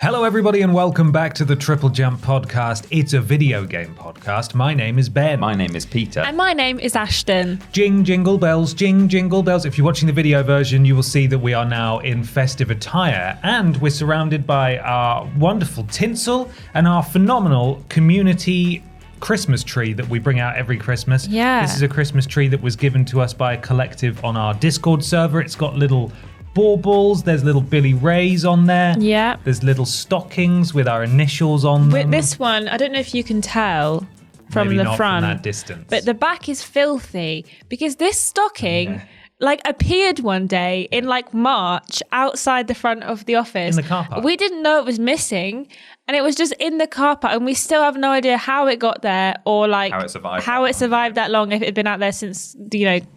Hello, everybody, and welcome back to the Triple Jump podcast. It's a video game podcast. My name is Ben. My name is Peter. And my name is Ashton. Jing, jingle bells, jing, jingle bells. If you're watching the video version, you will see that we are now in festive attire, and we're surrounded by our wonderful tinsel and our phenomenal community Christmas tree that we bring out every Christmas. Yeah. This is a Christmas tree that was given to us by a collective on our Discord server. It's got little baubles, there's little Billy Rays on there. Yeah. There's little stockings with our initials on them. With this one, I don't know if you can tell from Maybe the not front, from that distance. but the back is filthy because this stocking appeared one day in March outside the front of the office. In the car park. We didn't know it was missing, and it was just in the car park, and we still have no idea how it got there or how it survived that long, if it had been out there since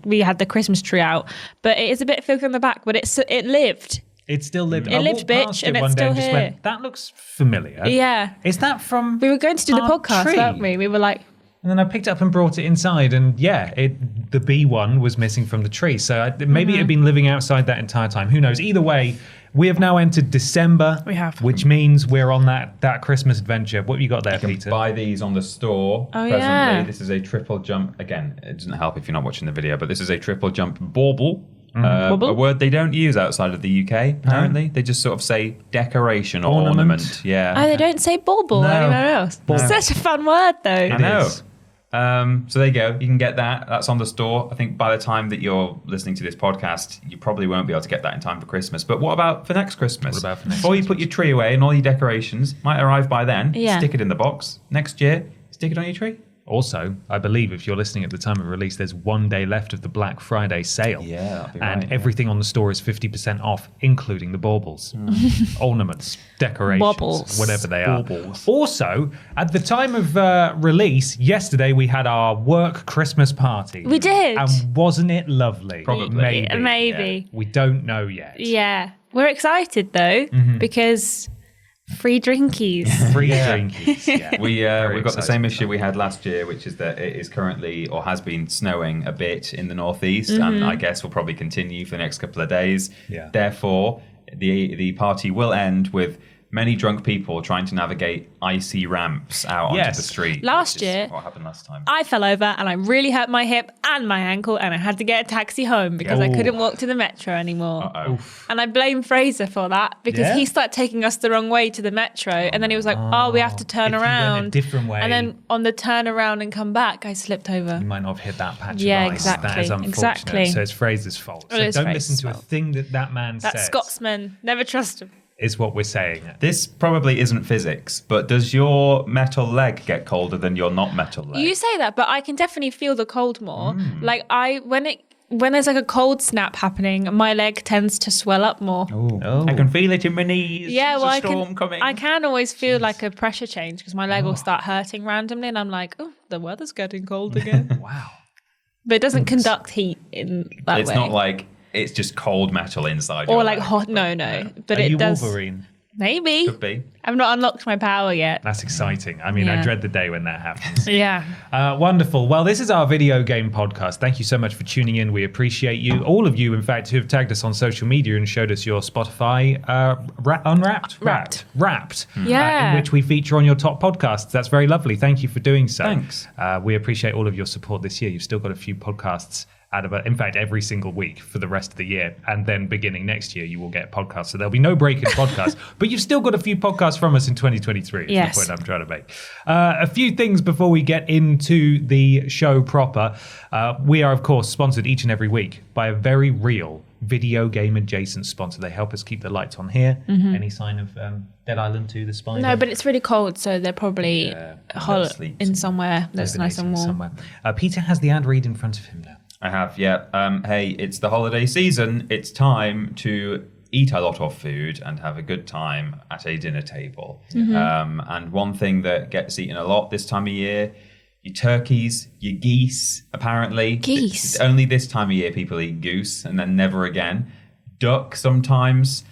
we had the Christmas tree out. But it is a bit filthy on the back, but it lived. It still lived. It lived, bitch, and it's still here. Went, that looks familiar. Yeah. Is that from We were going to do the our podcast, tree? weren't we? We were like, And then I picked it up and brought it inside, and the B1 was missing from the tree. So maybe it had been living outside that entire time. Who knows? Either way, we have now entered December. We have. Which means we're on that Christmas adventure. What have you got there, You can Peter? buy these on the store presently. yeah. This is a triple jump. Again, it doesn't help if you're not watching the video, but this is a triple jump bauble. Bauble? A word they don't use outside of the UK, apparently. They just sort of say decoration or ornament. Yeah. oh, they don't say bauble No. anywhere else. Such a fun word, though. I know. is. So there you go. You can get that. That's on the store. I think by the time that you're listening to this podcast, you probably won't be able to get that in time for Christmas. But what about for next Christmas? What about for next Before you put your tree away and all your decorations might arrive by then, Yeah. stick it in the box. Next year, stick it on your tree. Also, I believe if you're listening at the time of release, there's 1 day left of the Black Friday sale. Yeah, that'd be And right, everything on the store is 50% off, including the baubles, ornaments, decorations, Baubles. whatever they are. Baubles. Also, at the time of release, yesterday we had our work Christmas party. We did. And wasn't it lovely? Probably. Maybe. We don't know yet. Yeah. We're excited, though, because free drinkies. Free drinkies. Yeah. We've got the excited same about issue we had last year, which is that it is currently or has been snowing a bit in the northeast, and I guess will probably continue for the next couple of days. Yeah. Therefore, the party will end with many drunk people trying to navigate icy ramps out onto the street. Last which is year- what happened last time? I fell over and I really hurt my hip and my ankle, and I had to get a taxi home because I Oh. couldn't walk to the metro anymore. Uh-oh. And I blame Fraser for that because Yeah? he started taking us the wrong way to the metro, and then he was like, "Oh, we have to turn If you went a around." different way. And then on the turn around and come back, I slipped over. You might not have hit that patch Yeah, of ice. That exactly, is unfortunate. exactly. So it's Fraser's fault. So It is don't Fraser's listen to a fault. thing that man That says. Scotsman, never trust him. Is what we're saying. This probably isn't physics, but does your metal leg get colder than your not metal leg? You say that, but I can definitely feel the cold more. When there's like a cold snap happening, my leg tends to swell up more. Oh. I can feel it in my knees. Yeah, There's well, a storm coming. I can always feel like a pressure change because my leg will start hurting randomly, and I'm like, oh, the weather's getting cold again. Wow. But it doesn't conduct heat in that It's way. not like it's just cold metal inside. or your like leg. hot. No. But Are it you does. Wolverine? Maybe. Could be. I've not unlocked my power yet. That's exciting. I mean, I Yeah. dread the day when that happens. Yeah. Wonderful. Well, this is our video game podcast. Thank you so much for tuning in. We appreciate you. All of you, in fact, who have tagged us on social media and showed us your Spotify Unwrapped? Wrapped. Yeah. In which we feature on your top podcasts. That's very lovely. Thank you for doing so. Thanks. We appreciate all of your support this year. You've still got a few podcasts out of it. In fact, every single week for the rest of the year. And then beginning next year, you will get podcasts. So there'll be no break in podcasts. But you've still got a few podcasts from us in 2023. Is Yes. the point I'm trying to make. A few things before we get into the show proper. We are, of course, sponsored each and every week by a very real video game adjacent sponsor. They help us keep the lights on here. Any sign of Dead Island 2, the spider? No, but it's really cold, so they're probably hot sleep in somewhere that's nice and warm. Somewhere. Peter has the ad read in front of him now. I have, yeah. Hey, it's the holiday season. It's time to eat a lot of food and have a good time at a dinner table. And one thing that gets eaten a lot this time of year, your turkeys, your geese, apparently. Geese? It's only this time of year people eat goose and then never again. Duck sometimes.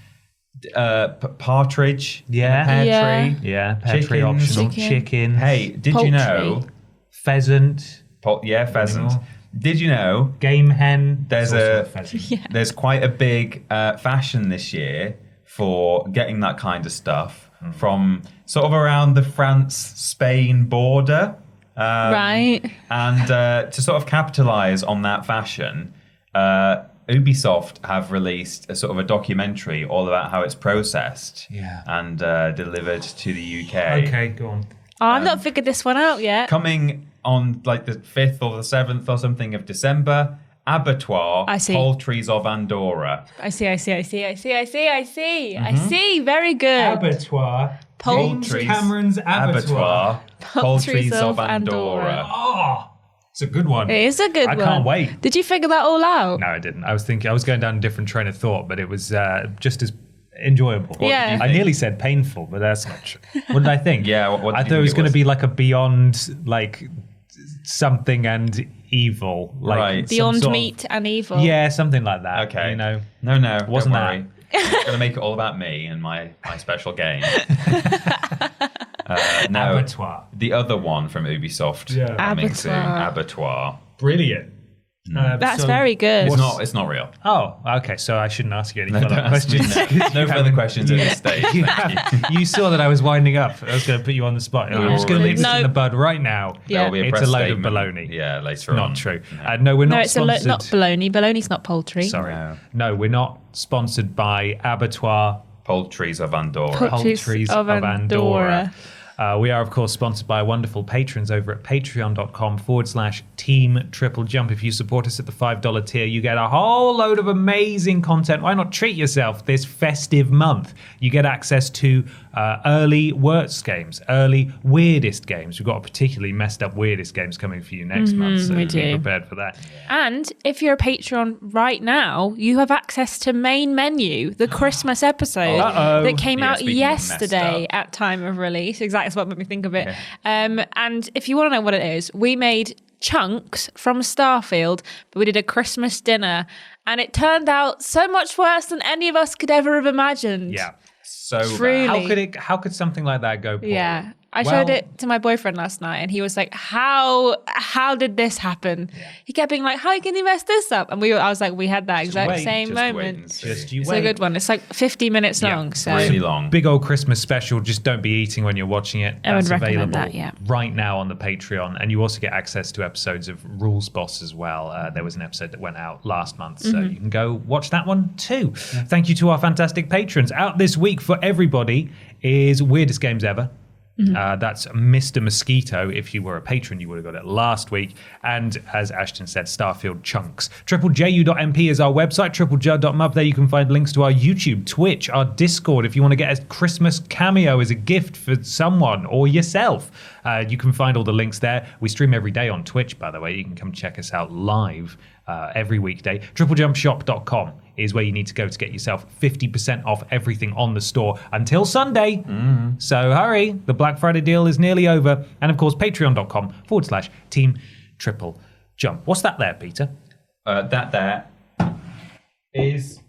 Partridge. Yeah. Pear Yeah. tree. Yeah, pear tree Chickens. optional. Chicken. Chicken. Hey, did Poultry. you know? Pheasant. Pheasant. Animal. Did you know Game hen. There's It's also a- pheasant. there's quite a big fashion this year for getting that kind of stuff from sort of around the France-Spain border. Right. And to sort of capitalize on that fashion, Ubisoft have released a sort of a documentary all about how it's processed and delivered to the UK. Okay, go on. Oh, I've not figured this one out yet. Coming on like the 5th or the 7th or something of December, Abattoir, Poultries of Andorra. I see. Very good. Abattoir. Poultries. Cameron's Abattoir. Poultries of Andorra. Oh, it's a good one. It is a good one. I can't wait. Did you figure that all out? No, I didn't. I was going down a different train of thought, but it was just as enjoyable. Yeah. I nearly said painful, but that's not true. What did I think? Yeah, what I thought it was going to be like a beyond, like something and evil, like right. Beyond meat and evil. Yeah, something like that. Okay. You know, no, wasn't don't worry. I'm going to make it all about me and my special game. No, Abattoir. The other one from Ubisoft. Coming soon. Abattoir. Brilliant. That's very good. It's not real. Oh, okay. So I shouldn't ask you any further questions. No further questions at this stage. You saw that I was winding up. I was going to put you on the spot. I'm just going to leave this in the bud right now. Yeah. It's a load of baloney. Yeah, later on. Not true. No, we're not sponsored. It's not baloney. Baloney's not poultry. Sorry. No, we're not sponsored by Abattoir. Poultries of Andorra. Poultries of Andorra. We are, of course, sponsored by wonderful patrons over at patreon.com/Team Triple Jump. If you support us at the $5 tier, you get a whole load of amazing content. Why not treat yourself this festive month? You get access to early worst games, early weirdest games. We've got a particularly messed up weirdest games coming for you next month, so be prepared for that. And if you're a Patreon right now, you have access to Main Menu, the Christmas episode that came out yesterday at time of release. Exactly, that's what made me think of it. Yeah. And if you want to know what it is, we made chunks from Starfield, but we did a Christmas dinner, and it turned out so much worse than any of us could ever have imagined. Yeah. So Truly. How could something like that go poorly? Yeah. I showed it to my boyfriend last night, and he was like, how did this happen? Yeah. He kept being like, how can you mess this up? And I was like, we had that exact same moment. It's a good one. It's like 50 minutes long. So really long. Big old Christmas special. Just don't be eating when you're watching it. I would recommend available right now on the Patreon. And you also get access to episodes of Rules Boss as well. There was an episode that went out last month, so you can go watch that one too. Yeah. Thank you to our fantastic patrons. Out this week for everybody is Weirdest Games Ever. That's Mr. Mosquito. If you were a patron, you would have got it last week. And as Ashton said, Starfield Chunks. triplejU.mp is our website, triplej.mub. There you can find links to our YouTube, Twitch, our Discord. If you want to get a Christmas cameo as a gift for someone or yourself, you can find all the links there. We stream every day on Twitch, by the way. You can come check us out live every weekday. Triplejumpshop.com is where you need to go to get yourself 50% off everything on the store until Sunday. So hurry, the Black Friday deal is nearly over. And of course, patreon.com/Team Triple Jump. What's that there, Peter? That there is...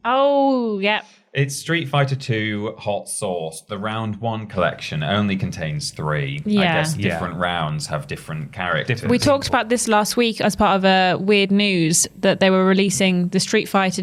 Oh, yeah. It's Street Fighter 2 Hot Sauce. The Round 1 collection only contains 3. Yeah. I guess different rounds have different characters. We talked about this last week as part of a Weird News, that they were releasing the Street Fighter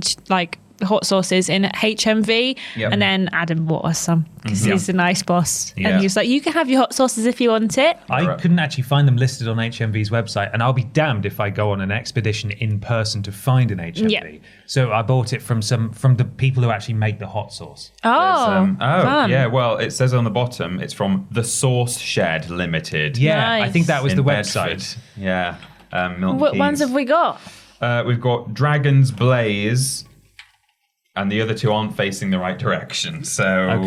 hot sauces in HMV, and then Adam bought us some because he's a nice boss, and he was like, you can have your hot sauces if you want it. I couldn't actually find them listed on HMV's website, and I'll be damned if I go on an expedition in person to find an HMV. So I bought it from the people who actually make the hot sauce. Fun. Yeah, well, it says on the bottom it's from the Sauce Shed Limited. Nice. I think that was the website. Bedford. Yeah. What ones have we got? We've got Dragon's Blaze, and the other two aren't facing the right direction, so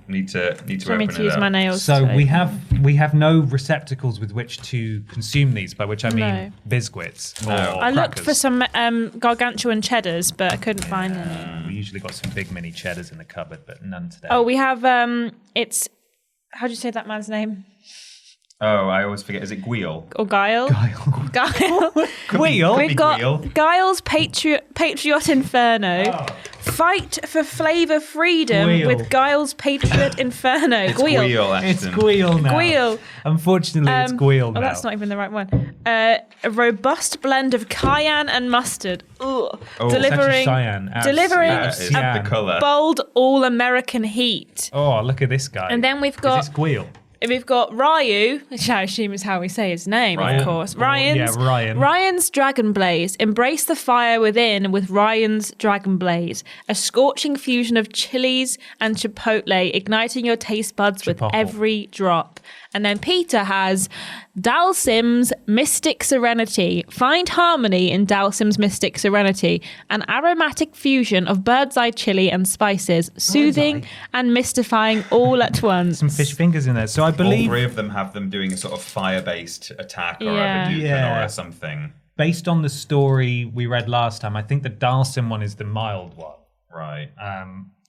need to open it up. Use my nails. So we have no receptacles with which to consume these, by which I mean biscuits. No. I looked for some gargantuan cheddars, but I couldn't find any. We usually got some big mini cheddars in the cupboard, but none today. Oh, we have it's how do you say that man's name? Oh, I always forget. Is it Guile? Or Guile? Guile. Guile? We've got Guile. Guile's Patriot Inferno. Oh. Fight for flavor freedom Guile. with Guile's Patriot Inferno. It's Guile, It's Ashton. Guile now. Guile. Unfortunately, it's Guile now. Oh, that's not even the right one. A robust blend of cayenne and mustard. Ugh. Oh, delivering cyan. delivering That is Cyan. the colour. bold all-American heat. Oh, look at this guy. And then we've Is got this Guile? We've got Ryu, which I assume is how we say his name, Ryan. of course. Oh, yeah, Ryan. Ryan's Dragon Blaze. Embrace the fire within with Ryan's Dragon Blaze. A scorching fusion of chilies and chipotle, igniting your taste buds with Chipotle. every drop. And then Peter has Dalsim's Mystic Serenity. Find harmony in Dalsim's Mystic Serenity. An aromatic fusion of bird's eye chili and spices, soothing and mystifying all at once. Some fish fingers in there. So I All believe, three of them have them doing a sort of fire-based attack or Yeah. a Hadouken Yeah. or something. based on the story we read last time, I think the Dalsim one is the mild one. Right.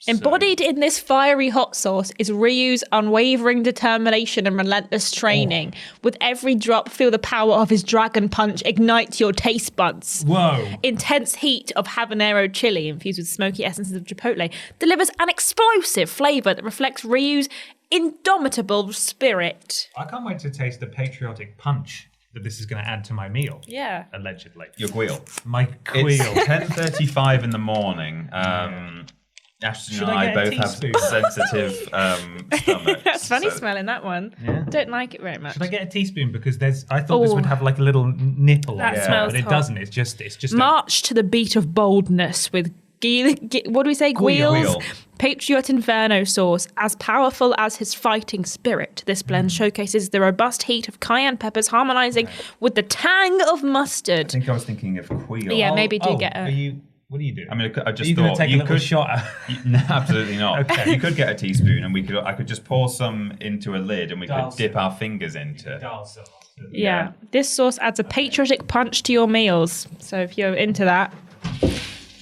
Embodied in this fiery hot sauce is Ryu's unwavering determination and relentless training. With every drop, feel the power of his dragon punch ignite your taste buds. Whoa. Intense heat of habanero chili infused with smoky essences of chipotle delivers an explosive flavour that reflects Ryu's indomitable spirit. I can't wait to taste the patriotic punch that this is going to add to my meal. Yeah. Allegedly. Your Guile. My It's Guile. 10:35 in the morning. Ashton Should and I I get a both have teaspoon? sensitive stomachs. That's funny so- smelling that one. Yeah. Don't like it very much. Should I get a teasppoon? Because I thought this Oh. would have like a little nipple That on it, smells but it hot. doesn't. It's just March to the beat of boldness with what do we say? Guile. Guile's Patriot Inferno sauce. As powerful as his fighting spirit, this blend showcases the robust heat of cayenne peppers harmonizing with the tang of I mustard. think I was thinking of Queel. Yeah, maybe do get Are a... you? What do you do? I mean, I Are just you going to thought take a you little could. shot? No, absolutely not. Okay. You could get a teaspoon, and I could just pour some into a lid, and we could Dalsim. dip our fingers into. Dalsim. Yeah, this sauce adds a patriotic punch to your meals. So if you're into that,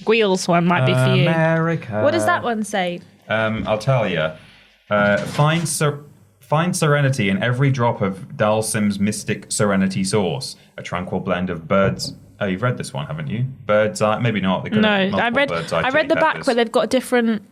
Guile's one might be for you. America. What does that one say? I'll tell you. Find serenity in every drop of Dalsim's Mystic Serenity sauce. A tranquil blend of birds. Oh, you've read this one, haven't you? Bird's eye. Maybe not. No, I read the back where they've got different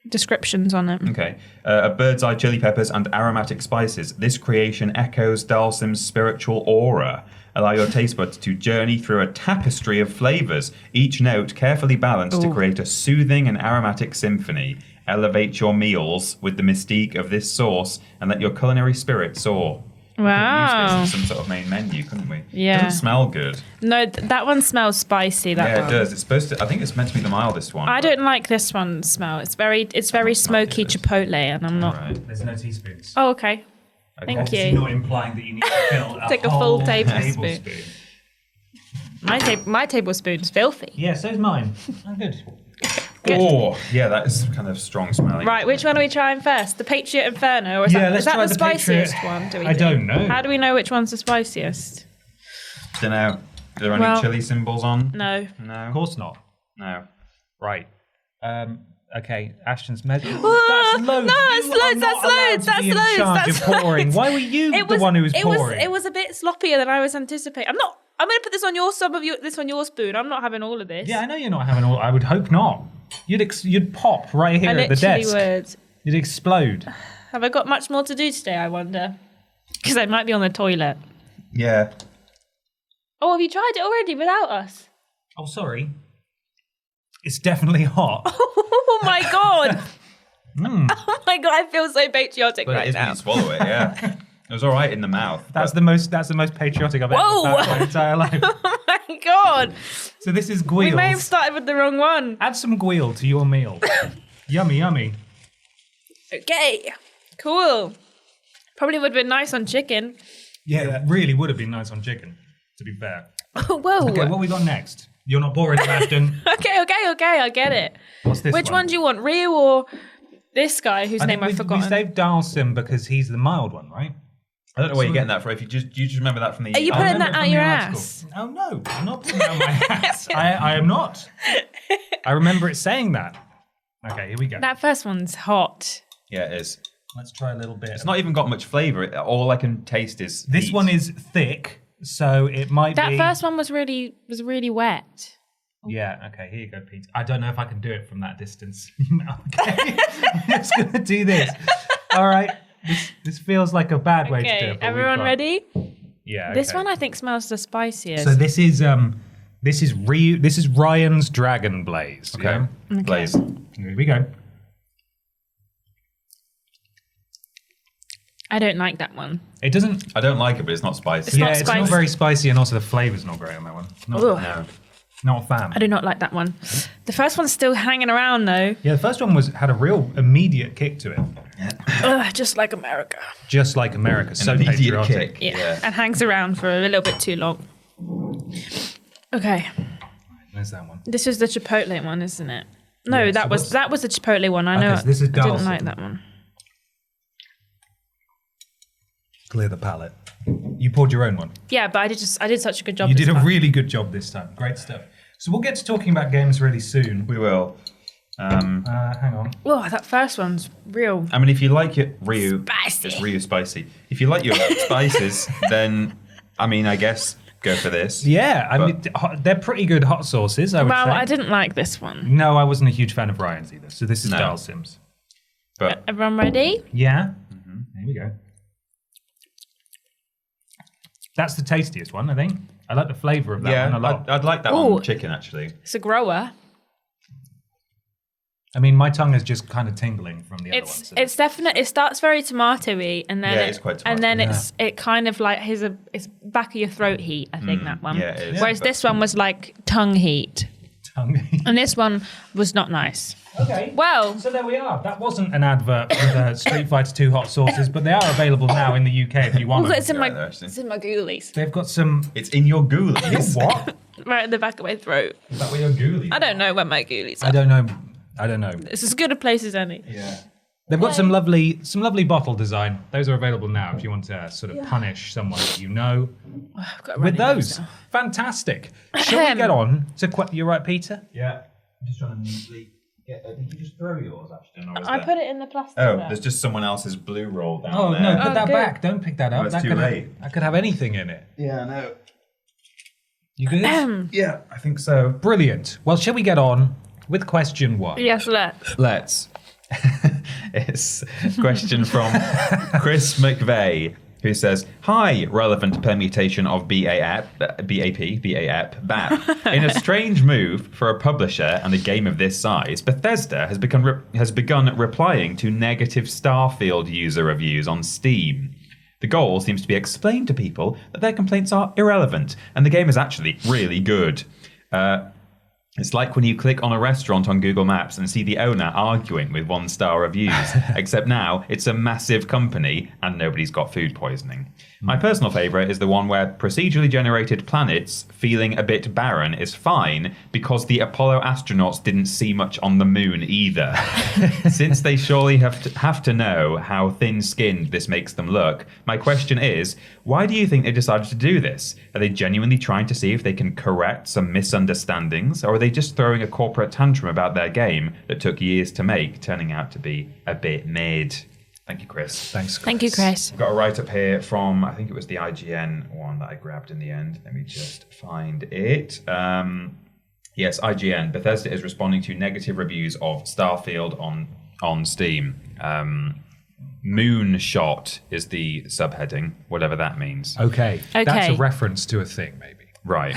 descriptions on it. Okay. A bird's eye chili peppers and aromatic spices. This creation echoes Dalsim's spiritual aura. Allow your taste buds to journey through a tapestry of flavors, each note carefully balanced to create a soothing and aromatic symphony. Elevate your meals with the mystique of this sauce and let your culinary spirit soar. We could Wow. use this as some sort of main menu, couldn't we? Yeah. It doesn't smell good. No, that one smells spicy. That Yeah, one. it does. It's supposed to. I think it's meant to be the mildest one. I but- don't like this one smell. It's very smoky good. chipotle, and I'm not. Right. There's no teaspoons. Oh, okay. Okay. Thank Obviously you. not implying that you need to fill Take a whole full tablespoon. My tablespoon's filthy. Yeah, so's mine. I'm good. Good. Oh, yeah, that is kind of strong smelling. Right, which one are we trying first? The Patriot Inferno, or is Yeah, that, let's is that try the the Patriot. spiciest one? Do we I think? don't know. How do we know which one's the spiciest? Don't know. Are there any Well- chili symbols on? No. No. Of course not. No. Right. Okay, Ashton's measure. No, That's loads. it's You are loads, not that's allowed loads, to be that's in loads, charge that's of pouring. loads. Why were you the one who was pouring? It was a bit sloppier than I was anticipating. I'm going to put this on your spoon. I'm not having all of this. Yeah, I know you're not having all. I would hope not. You'd pop right here I at the literally desk. would. You'd explode. Have I got much more to do today, I wonder? Because I might be on the toilet. Yeah. Oh, have you tried it already without us? Oh, sorry. It's definitely hot. Oh my god! Oh my god, I feel so patriotic But it right is when now. you swallow it, yeah. It was all right in the mouth. That's but- the most patriotic I've ever Whoa! felt in my entire life. Oh my god! So this is We may have Guile's. started with the wrong one. Add some Guile to your meal. Yummy, yummy. Okay, cool. Probably would have been nice on chicken. Yeah, that really would have been nice on chicken, to be fair. Whoa. Okay, what we got next? You're not boring, Ashton. Okay, I get it. What's this Which one do you want, Ryu or this guy whose name I've we forgotten? saved Dalsim because he's the mild one, right? I don't know where you're getting that from. If you just remember that from the. Are you I pulling remember that it out from your the ass? article. Oh no, I'm not pulling it out my ass. I am not. I remember it saying that. Okay, here we go. That first one's hot. Yeah, it is. Let's try a little bit. It's not even got much flavour. All I can taste is This meat. one is thick, so it might be... That first one was really wet. Yeah, okay, here you go, Pete. I don't know if I can do it from that distance. Okay, I'm just going to do this. All right, this feels like a bad way to do it. Okay, but everyone ready? Yeah. This okay. one I think smells the spiciest. So this is Ryan's Dragon Blaze. Okay. Yeah? Blaze. Here we go. I don't like that one. It doesn't... I don't like it, but it's not spicy. It's not It's not spicy. very spicy, and also the flavour's not great on that one. Ugh. No. Not a fan. I do not like that one. The first one's still hanging around though. Yeah, the first one had a real immediate kick to it. Ugh, just like America. Just like America. So An immediate patriotic. kick. Yeah. And hangs around for a little bit too long. Okay. There's that one. This is the Chipotle one, isn't it? No, Yeah, that so was the Chipotle one. I know. so this is I didn't Dalsum. like that one. Clear the palate. You poured your own one. Yeah, but I did such a good job. You this did a time. really good job this time. Great stuff. So we'll get to talking about games really soon. We will. Hang on. Oh, that first one's real. I mean, if you like it Ryu, Spicy. it's Ryu spicy. If you like your spices, then, I mean, I guess go for this. Yeah, I mean, they're pretty good hot sauces, I would Well, say. I didn't like this one. No, I wasn't a huge fan of Ryan's either. So this is No. Dalsim's. But Everyone ready? Yeah? There we go. That's the tastiest one, I think. I like the flavour of that yeah, one a lot. I'd like that Ooh. one chicken, actually. It's a grower. I mean, my tongue is just kind of tingling from the other ones. It's definite. It starts very tomatoey, and then Yeah, it's quite and then tomatoey, it kind of like it's back of your throat heat. I think that one. yeah, it is. Whereas But- this one was like tongue heat, tongue. and this one was not nice. Okay. Well, So there we are. That wasn't an advert for the Street Fighter 2 hot sauces, but they are available now in the UK if you want them. it's in right my there, actually. it's in my ghoulies, They've got some... It's in your ghoulies. What? right at the back of my throat. Is that where your ghoulies I don't know where my ghoulies I are. don't know. I don't know. It's as good a place as any. Yeah. They've got some lovely bottle design. Those are available now if you want to sort of punish someone that you know I've got a with runny nose those. now. Fantastic. Shall we get on to... You're right, Peter? Yeah. I'm just trying to neatly get... Did you just throw yours, Ashton? Or was I there- put it in the plastic. Oh, bag. there's just someone else's blue roll down Oh, there. no, put that good. back. Don't pick that up. Oh, it's that too could late. That could have anything in it. Yeah, no. You good? Yeah, I think so. Brilliant. Well, shall we get on with question one? Yes, let's. Let's. It's a question from Chris McVeigh, who says, "Hi, relevant permutation of BAP. In a strange move for a publisher and a game of this size, Bethesda has begun replying to negative Starfield user reviews on Steam. The goal seems to be explain to people that their complaints are irrelevant and the game is actually really good. It's like when you click on a restaurant on Google Maps and see the owner arguing with 1-star reviews, except now it's a massive company and nobody's got food poisoning. My personal favourite is the one where procedurally generated planets feeling a bit barren is fine because the Apollo astronauts didn't see much on the moon either. Since they surely have to know how thin-skinned this makes them look, my question is, why do you think they decided to do this? Are they genuinely trying to see if they can correct some misunderstandings, or are they just throwing a corporate tantrum about their game that took years to make, turning out to be a bit mid? Thank you, Chris. Thanks, Chris. Thank you, Chris. I've got a write-up here from, I think it was the IGN one that I grabbed in the end. Let me just find it. Yes, IGN. Bethesda is responding to negative reviews of Starfield on Steam. Moonshot is the subheading, whatever that means. Okay. That's Okay. a reference to a thing, maybe. Right.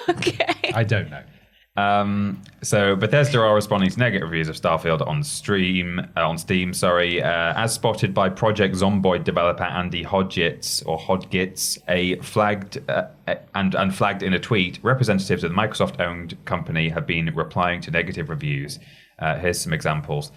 Okay. I don't know. So Bethesda are responding to negative reviews of Starfield on Steam, as spotted by Project Zomboid developer Andy Hodgetts, flagged in a tweet. Representatives of the Microsoft-owned company have been replying to negative reviews. Here's some examples.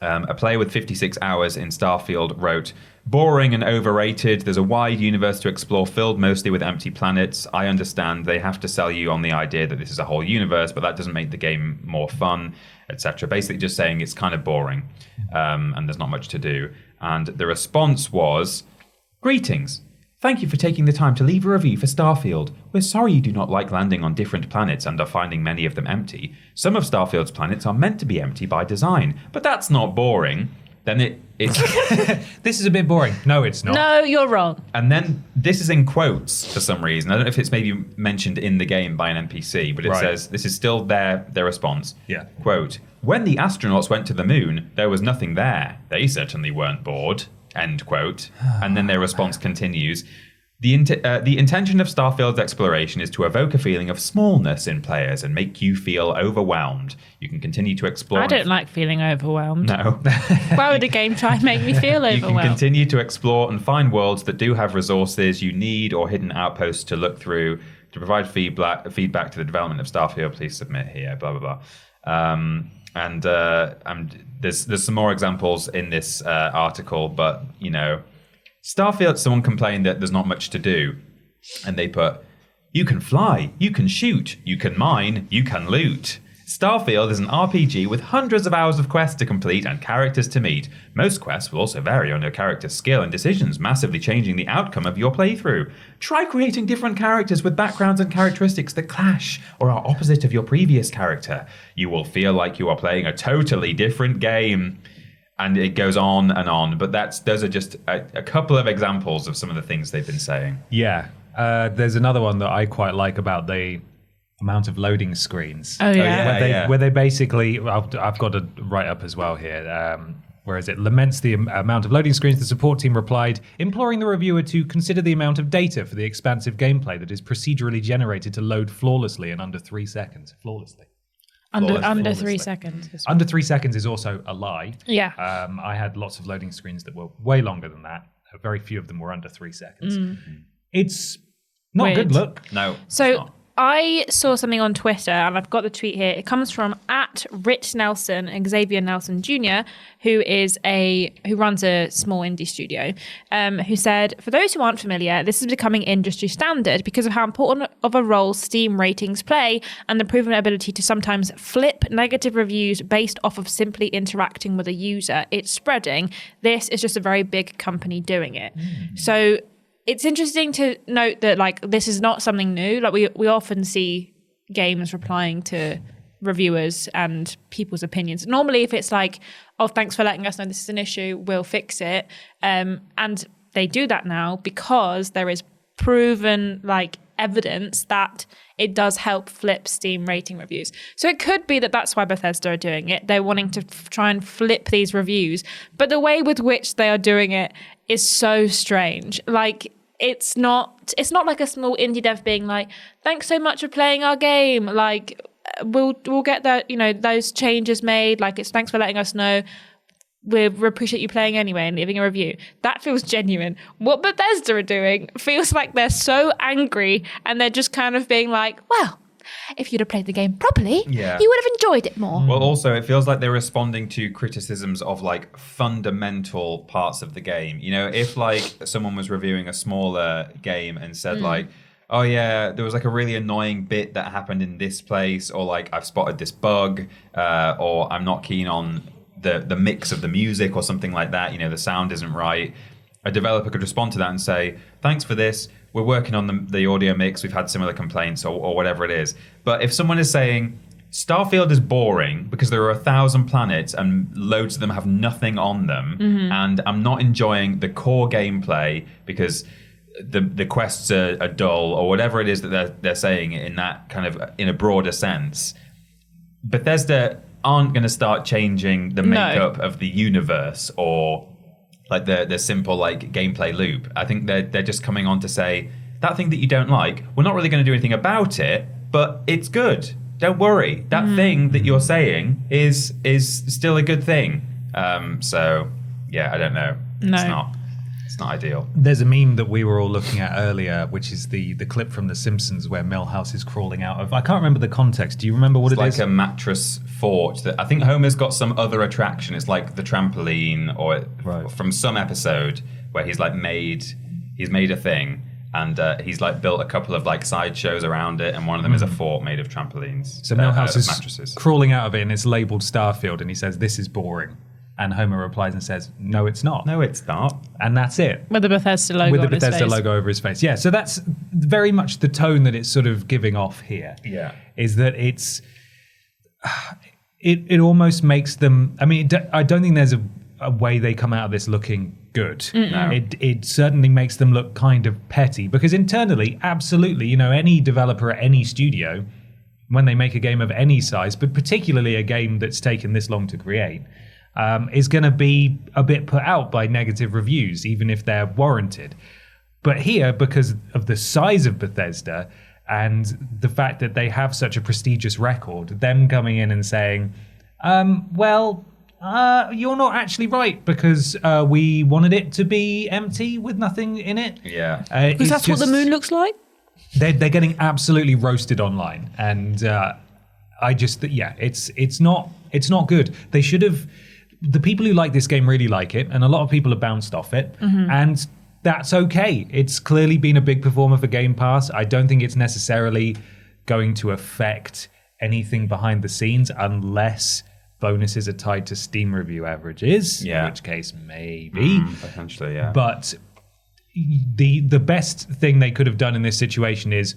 A player with 56 hours in Starfield wrote, "Boring and overrated. There's a wide universe to explore filled mostly with empty planets. I understand they have to sell you on the idea that this is a whole universe, but that doesn't make the game more fun, etc." Basically just saying it's kind of boring and there's not much to do. And the response was, "Greetings. Thank you for taking the time to leave a review for Starfield. We're sorry you do not like landing on different planets and are finding many of them empty. Some of Starfield's planets are meant to be empty by design, but that's not boring. then it's this is a bit boring. No, it's not. No, you're wrong. And then this is in quotes for some reason. I don't know if it's maybe mentioned in the game by an NPC, but it says, this is still their response. Yeah. Quote, when the astronauts went to the moon, there was nothing there. They certainly weren't bored. End quote. And then their response continues. The intention of Starfield's exploration is to evoke a feeling of smallness in players and make you feel overwhelmed. You can continue to explore. I don't like feeling overwhelmed. No. Why would a game try and make me feel overwhelmed? You can continue to explore and find worlds that do have resources you need or hidden outposts to look through. To provide feedback to the development of Starfield, please submit here, blah, blah, blah. And there's some more examples in this article, but, you know, Starfield, someone complained that there's not much to do. And they put, you can fly, you can shoot, you can mine, you can loot. Starfield is an RPG with hundreds of hours of quests to complete and characters to meet. Most quests will also vary on your character's skill and decisions, massively changing the outcome of your playthrough. Try creating different characters with backgrounds and characteristics that clash or are opposite of your previous character. You will feel like you are playing a totally different game. And it goes on and on, but those are just a couple of examples of some of the things they've been saying. Yeah, there's another one that I quite like about the amount of loading screens. Oh yeah, where they basically, I've got a write up as well here. Where is it? Laments the amount of loading screens. The support team replied, imploring the reviewer to consider the amount of data for the expansive gameplay that is procedurally generated to load flawlessly in under 3 seconds. Flawlessly. Under 3 seconds. Under 3 seconds is also a lie. Yeah. I had lots of loading screens that were way longer than that. Very few of them were under 3 seconds. It's not a good look. No. So I saw something on Twitter, and I've got the tweet here. It comes from @RichNelson, Xavier Nelson Jr., who runs a small indie studio, who said, for those who aren't familiar, this is becoming industry standard because of how important of a role Steam ratings play and the proven ability to sometimes flip negative reviews based off of simply interacting with a user. It's spreading. This is just a very big company doing it. So it's interesting to note that, like, this is not something new. Like, we often see games replying to reviewers and people's opinions. Normally, if it's like, oh, thanks for letting us know this is an issue, we'll fix it. And they do that now because there is proven, like, evidence that it does help flip Steam rating reviews. So it could be that that's why Bethesda are doing it. They're wanting to try and flip these reviews. But the way with which they are doing it is so strange. Like, it's not like a small indie dev being like, thanks so much for playing our game. Like, we'll get that, you know, those changes made. Like, it's thanks for letting us know. We appreciate you playing anyway and leaving a review. That feels genuine. What Bethesda are doing feels like they're so angry and they're just kind of being like, well, if you'd have played the game properly, you would have enjoyed it more. Well, also, it feels like they're responding to criticisms of, like, fundamental parts of the game. You know, if, like, someone was reviewing a smaller game and said, like, oh, yeah, there was, like, a really annoying bit that happened in this place, or, like, I've spotted this bug, or I'm not keen on the mix of the music or something like that, you know, the sound isn't right, a developer could respond to that and say, thanks for this, we're working on the audio mix, we've had similar complaints or whatever it is. But if someone is saying, Starfield is boring because there are 1,000 planets and loads of them have nothing on them, and I'm not enjoying the core gameplay because the quests are dull, or whatever it is that they're saying in that kind of, in a broader sense, Bethesda aren't going to start changing the makeup of the universe or like the simple like gameplay loop. I think they're just coming on to say, that thing that you don't like, we're not really going to do anything about it, but it's good. Don't worry. That thing that you're saying is still a good thing. So yeah, I don't know. No. It's not ideal. There's a meme that we were all looking at earlier, which is the clip from The Simpsons where Milhouse is crawling out of. I can't remember the context. Do you remember what it is? It's like a mattress fort. That I think Homer's got some other attraction. It's like the trampoline, or from some episode where he's made a thing, and he's like built a couple of like sideshows around it, and one of them is a fort made of trampolines. So Milhouse is mattresses. Crawling out of it, and it's labeled Starfield, and he says, "This is boring." And Homer replies and says, "No, it's not. No, it's not." And that's it. With the Bethesda logo over his face. Yeah, so that's very much the tone that it's sort of giving off here. Yeah. Is that it almost makes them... I mean, I don't think there's a way they come out of this looking good. No. It certainly makes them look kind of petty, because internally, absolutely, any developer at any studio, when they make a game of any size, but particularly a game that's taken this long to create, is going to be a bit put out by negative reviews, even if they're warranted. But here, because of the size of Bethesda and the fact that they have such a prestigious record, them coming in and saying, you're not actually right, because we wanted it to be empty with nothing in it. Yeah. Because that's what the moon looks like? They're getting absolutely roasted online. And it's not good. They should have... The people who like this game really like it, and a lot of people have bounced off it. Mm-hmm. And that's okay. It's clearly been a big performer for Game Pass. I don't think it's necessarily going to affect anything behind the scenes unless bonuses are tied to Steam review averages, in which case maybe. Potentially, yeah. But the best thing they could have done in this situation is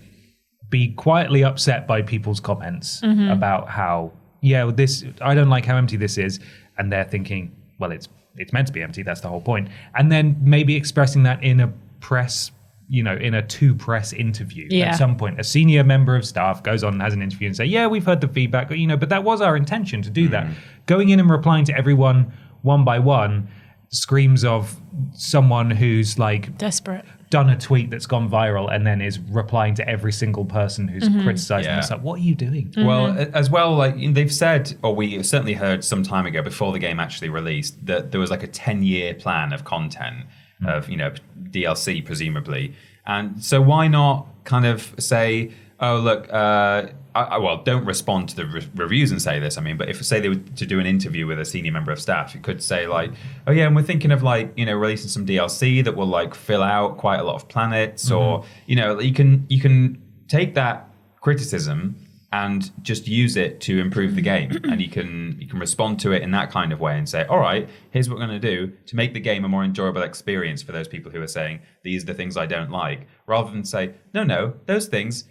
be quietly upset by people's comments about how, I don't like how empty this is. And they're thinking, well, it's meant to be empty. That's the whole point. And then maybe expressing that in a press, in a to-press interview. At some point, a senior member of staff goes on and has an interview and say, we've heard the feedback, but that was our intention to do that. Going in and replying to everyone one by one screams of someone who's desperate, done a tweet that's gone viral and then is replying to every single person who's criticizing us. Like, what are you doing? Well, as well, they've said, or we certainly heard some time ago before the game actually released, that there was a 10-year plan of content of, DLC presumably. And so why not kind of say, oh, look, don't respond to the reviews and say this. But if say they were to do an interview with a senior member of staff, you could say and we're thinking of releasing some DLC that will fill out quite a lot of planets, or you can take that criticism and just use it to improve the game, and you can respond to it in that kind of way and say, all right, here's what we're going to do to make the game a more enjoyable experience for those people who are saying these are the things I don't like, rather than say no, those things,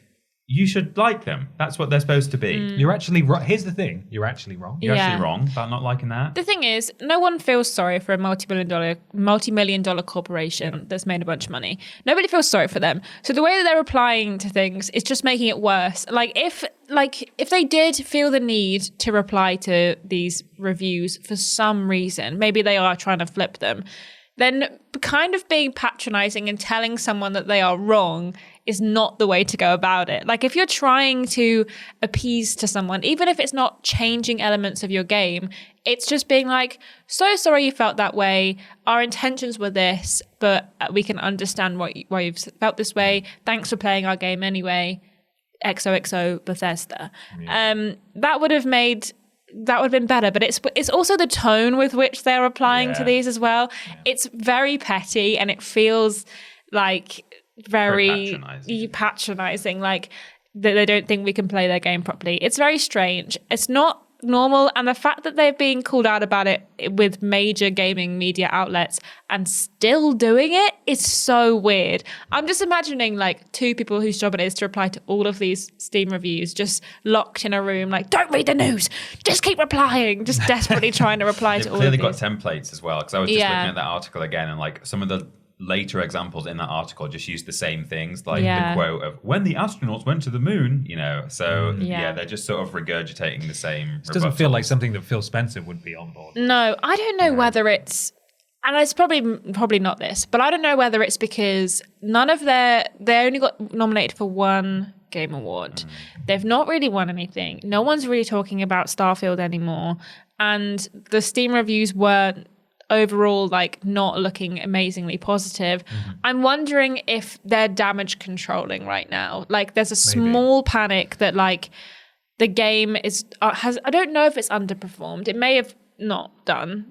you should like them. That's what they're supposed to be. You're actually right. Here's the thing. You're actually wrong. You're actually wrong about not liking that. The thing is, no one feels sorry for a multi-million dollar corporation that's made a bunch of money. Nobody feels sorry for them. So the way that they're replying to things is just making it worse. If they did feel the need to reply to these reviews for some reason, maybe they are trying to flip them, then kind of being patronizing and telling someone that they are wrong is not the way to go about it. If you're trying to appease to someone, even if it's not changing elements of your game, it's just being so sorry you felt that way. Our intentions were this, but we can understand why you've felt this way. Thanks for playing our game anyway. XOXO Bethesda. Yeah. That would have been better, but it's also the tone with which they're replying to these as well. Yeah. It's very petty, and it feels very patronizing, that they don't think we can play their game properly. It's very strange. It's not normal, and the fact that they're being called out about it with major gaming media outlets and still doing it is so weird. I'm just imagining two people whose job it is to reply to all of these Steam reviews, just locked in a room, don't read the news, just keep replying, just desperately trying to reply to all of these. They've clearly got templates as well, because I was just looking at that article again, and some of the later examples in that article just use the same things, the quote of when the astronauts went to the moon, so they're just sort of regurgitating the same. It doesn't feel like something that Phil Spencer would be on board. No, I don't know whether it's, and it's probably not this, but I don't know whether it's because they only got nominated for one Game Award. They've not really won anything. No one's really talking about Starfield anymore, and the Steam reviews weren't overall not looking amazingly positive. I'm wondering if they're damage controlling right now. There's a small panic that the game is I don't know if it's underperformed. It may have not done,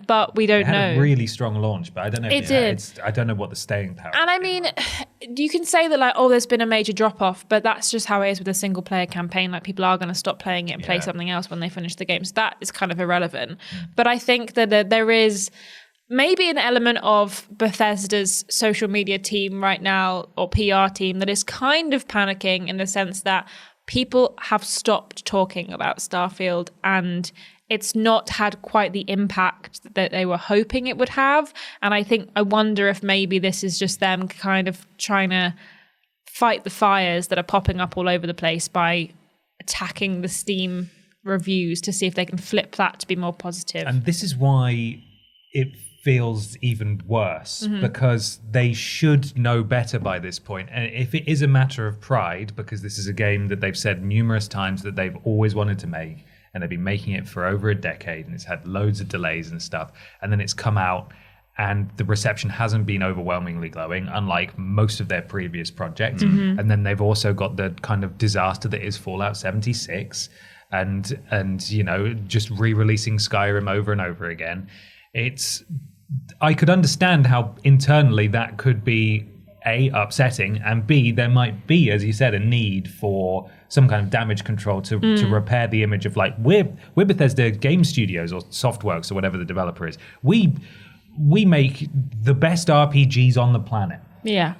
but we don't know. It had a really strong launch, but I don't know. It did. I don't know what the staying power. And you can say that there's been a major drop off, but that's just how it is with a single player campaign. People are going to stop playing it and play something else when they finish the game. So that is kind of irrelevant. But I think that there is maybe an element of Bethesda's social media team right now, or PR team, that is kind of panicking in the sense that people have stopped talking about Starfield, and it's not had quite the impact that they were hoping it would have. And I wonder if maybe this is just them kind of trying to fight the fires that are popping up all over the place by attacking the Steam reviews to see if they can flip that to be more positive. And this is why it feels even worse, because they should know better by this point. And if it is a matter of pride, because this is a game that they've said numerous times that they've always wanted to make, and they've been making it for over a decade, and it's had loads of delays and stuff, and then it's come out and the reception hasn't been overwhelmingly glowing, unlike most of their previous projects. And then they've also got the kind of disaster that is Fallout 76, and you know, just re-releasing Skyrim over and over again. I could understand how internally that could be A, upsetting, and B, there might be, as you said, a need for some kind of damage control to repair the image of, like, we're Bethesda Game Studios or Softworks or whatever the developer is. We make the best RPGs on the planet. Yeah.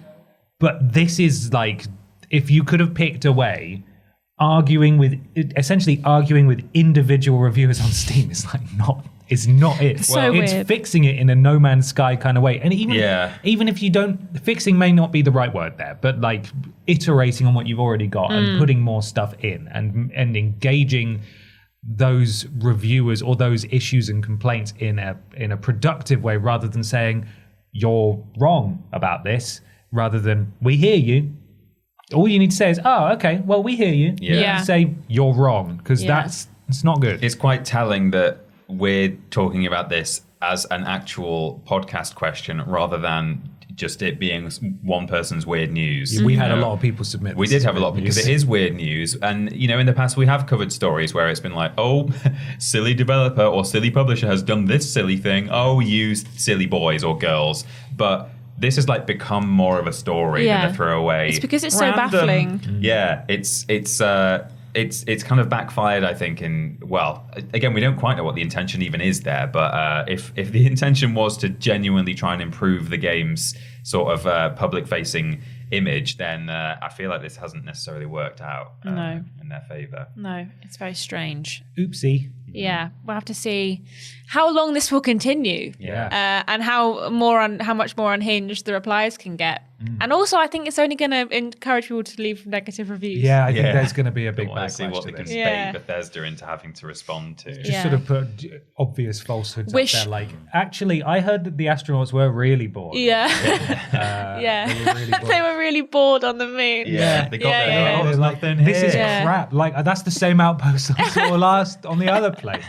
But this is like, if you could have picked a way, essentially arguing with individual reviewers on Steam is like it's not it. So it's weird. fixing it in a No Man's Sky kind of way. And even if you don't, fixing may not be the right word there, but like iterating on what you've already got and putting more stuff in and engaging those reviewers or those issues and complaints in a productive way, rather than saying you're wrong about this, rather than we hear you. All you need to say is, oh, okay, well, we hear you. Yeah. Say you're wrong, because it's not good. It's quite telling that we're talking about this as an actual podcast question rather than just it being one person's weird news. We had a lot of people submit. We did have a lot, because it is weird news. And, you know, in the past we have covered stories where it's been like, oh, silly developer or silly publisher has done this silly thing. Oh, you silly boys or girls. But this has like become more of a story than a throwaway. It's because it's so baffling. Yeah, it's kind of backfired, I think. Again, we don't quite know what the intention even is there, but if the intention was to genuinely try and improve the game's sort of public-facing image, then I feel like this hasn't necessarily worked out in their favour. No, it's very strange. Oopsie. Yeah, we'll have to see how long this will continue. Yeah. And how much more unhinged the replies can get. And also, I think it's only going to encourage people to leave negative reviews. Yeah, I think there's going to be a big backlash see what to they can this. bait Bethesda into having to respond to. Just sort of put obvious falsehoods up there, like, actually, I heard that the astronauts were really bored. Yeah. They were really bored. They were really bored on the moon. Yeah, they got there. There's nothing here. This is crap. Like, that's the same outpost I saw last on the other place.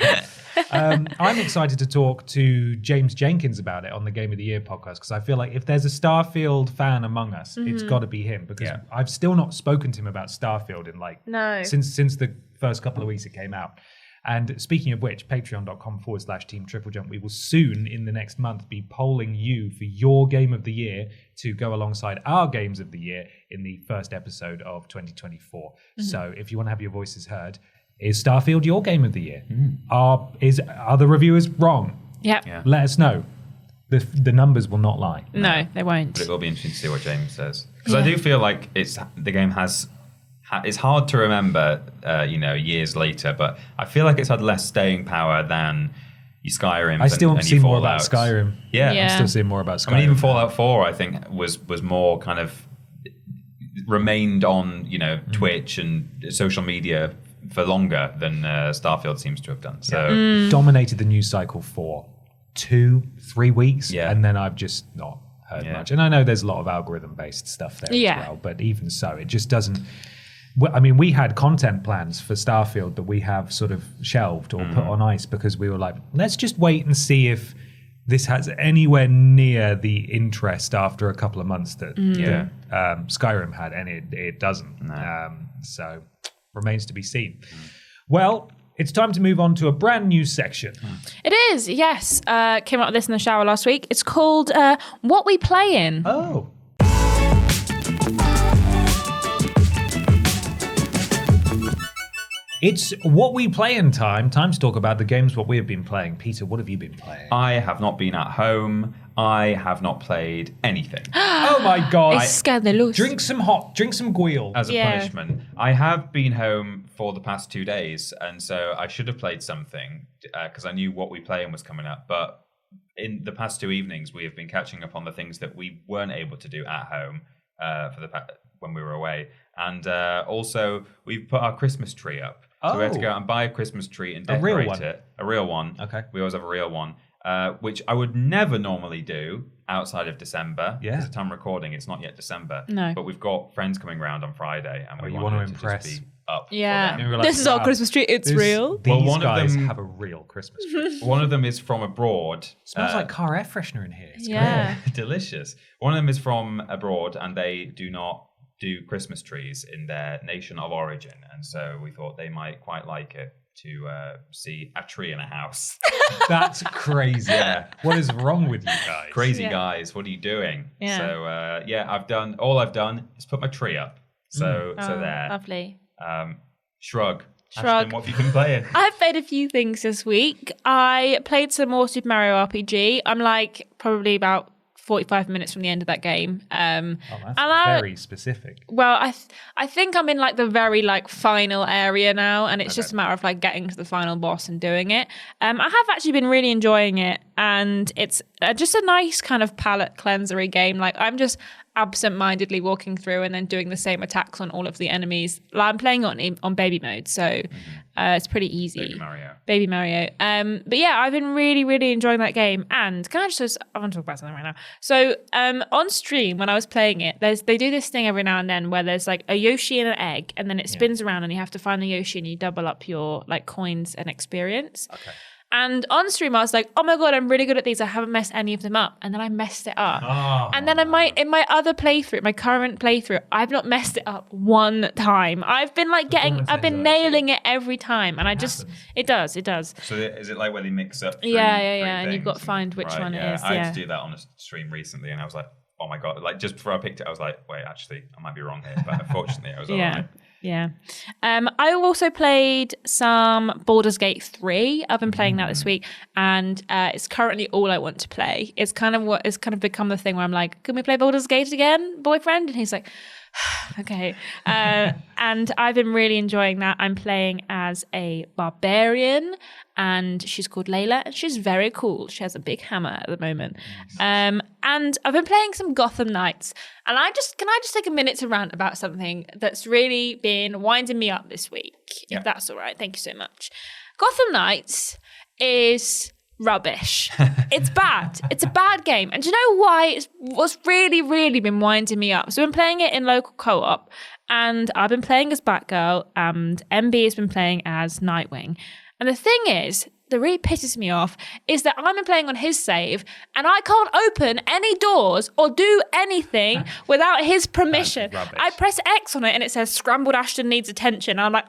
I'm excited to talk to James Jenkins about it on the Game of the Year podcast, because I feel like if there's a Starfield fan among us, it's got to be him, because I've still not spoken to him about Starfield in since the first couple of weeks it came out. And speaking of which, patreon.com/Team Triple Jump, we will soon in the next month be polling you for your Game of the Year to go alongside our Games of the Year in the first episode of 2024. So if you want to have your voices heard, is Starfield your Game of the Year? Are the reviewers wrong? Yeah. Let us know. The numbers will not lie. No, they won't. But it will be interesting to see what James says, because I do feel like the game it's hard to remember, years later, but I feel like it's had less staying power than Skyrim. I still see more about Skyrim. Yeah. I'm still seeing more about Skyrim. I mean, even Fallout 4, I think, was more kind of remained on, Twitch and social media for longer than Starfield seems to have done. So dominated the news cycle for 2-3 weeks, and then I've just not heard much. And I know there's a lot of algorithm-based stuff there as well, but even so, it just doesn't. I mean, we had content plans for Starfield that we have sort of shelved or put on ice, because we were like, let's just wait and see if this has anywhere near the interest after a couple of months that Skyrim had, and it doesn't. So remains to be seen. Well, it's time to move on to a brand new section. It is, yes. Came up with this in the shower last week. It's called What We Play In. Oh. It's what we play in time. Time to talk about the games what we have been playing. Peter, what have you been playing? I have not been at home. I have not played anything. Oh my God. It's scandalous. Drink some Guil. As a punishment. I have been home for the past 2 days, and so I should have played something because I knew what we playing was coming up. But in the past 2 evenings, we have been catching up on the things that we weren't able to do at home when we were away. And also, we've put our Christmas tree up. So we had to go out and buy a Christmas tree and decorate it. A real one. Okay. We always have a real one, which I would never normally do outside of December. Yeah. At the time of recording, it's not yet December. No. But we've got friends coming round on Friday, and we want to just impress. be up. Yeah. For them. This is our Christmas tree. It's real. These one guys of them have a real Christmas tree. One of them is from abroad. Smells like car air freshener in here. It's Yeah. Delicious. One of them is from abroad, and they do not do Christmas trees in their nation of origin, and so we thought they might quite like it to see a tree in a house. That's crazy. Yeah. What is wrong with you guys? Crazy guys, what are you doing? Yeah. So all I've done is put my tree up. So there. Lovely. Shrug. Shrug. Ashton, what have you been playing? I've played a few things this week. I played some more Super Mario RPG. I'm like probably about 45 minutes from the end of that game. That's very specific. Well, I think I'm in like the very like final area now, and it's just a matter of like getting to the final boss and doing it. I have actually been really enjoying it, and it's just a nice kind of palate cleansery game. Like I'm just absent-mindedly walking through and then doing the same attacks on all of the enemies. Like, I'm playing on baby mode, so it's pretty easy. Baby Mario. But yeah, I've been really, really enjoying that game. And I want to talk about something right now. So on stream, when I was playing it, they do this thing every now and then where there's like a Yoshi and an egg, and then it spins around and you have to find the Yoshi and you double up your like coins and experience. Okay. And on stream, I was like, oh my God, I'm really good at these. I haven't messed any of them up. And then I messed it up. And then in my other playthrough, my current playthrough, I've not messed it up one time. I've been like I've been nailing it every time. And it does. So is it like where they mix up? Three and you've got to find which one it is. I had to do that on a stream recently, and I was like, oh my God. Like just before I picked it, I was like, wait, actually, I might be wrong here. But unfortunately, I was all right. Yeah. I also played some Baldur's Gate 3. I've been playing that this week, and it's currently all I want to play. It's kind of become the thing where I'm like, can we play Baldur's Gate again, boyfriend? And he's like, okay. And I've been really enjoying that. I'm playing as a barbarian, and she's called Layla, and she's very cool. She has a big hammer at the moment. And I've been playing some Gotham Knights, and can I just take a minute to rant about something that's really been winding me up this week, if that's all right. Thank you so much. Gotham Knights is rubbish. It's bad. It's a bad game. And do you know why? What's really, really been winding me up? So I've been playing it in local co-op, and I've been playing as Batgirl, and MB has been playing as Nightwing. And the thing is, that really pisses me off is that I'm playing on his save and I can't open any doors or do anything without his permission. I press X on it and it says Scrambled Ashton needs attention. And I'm like,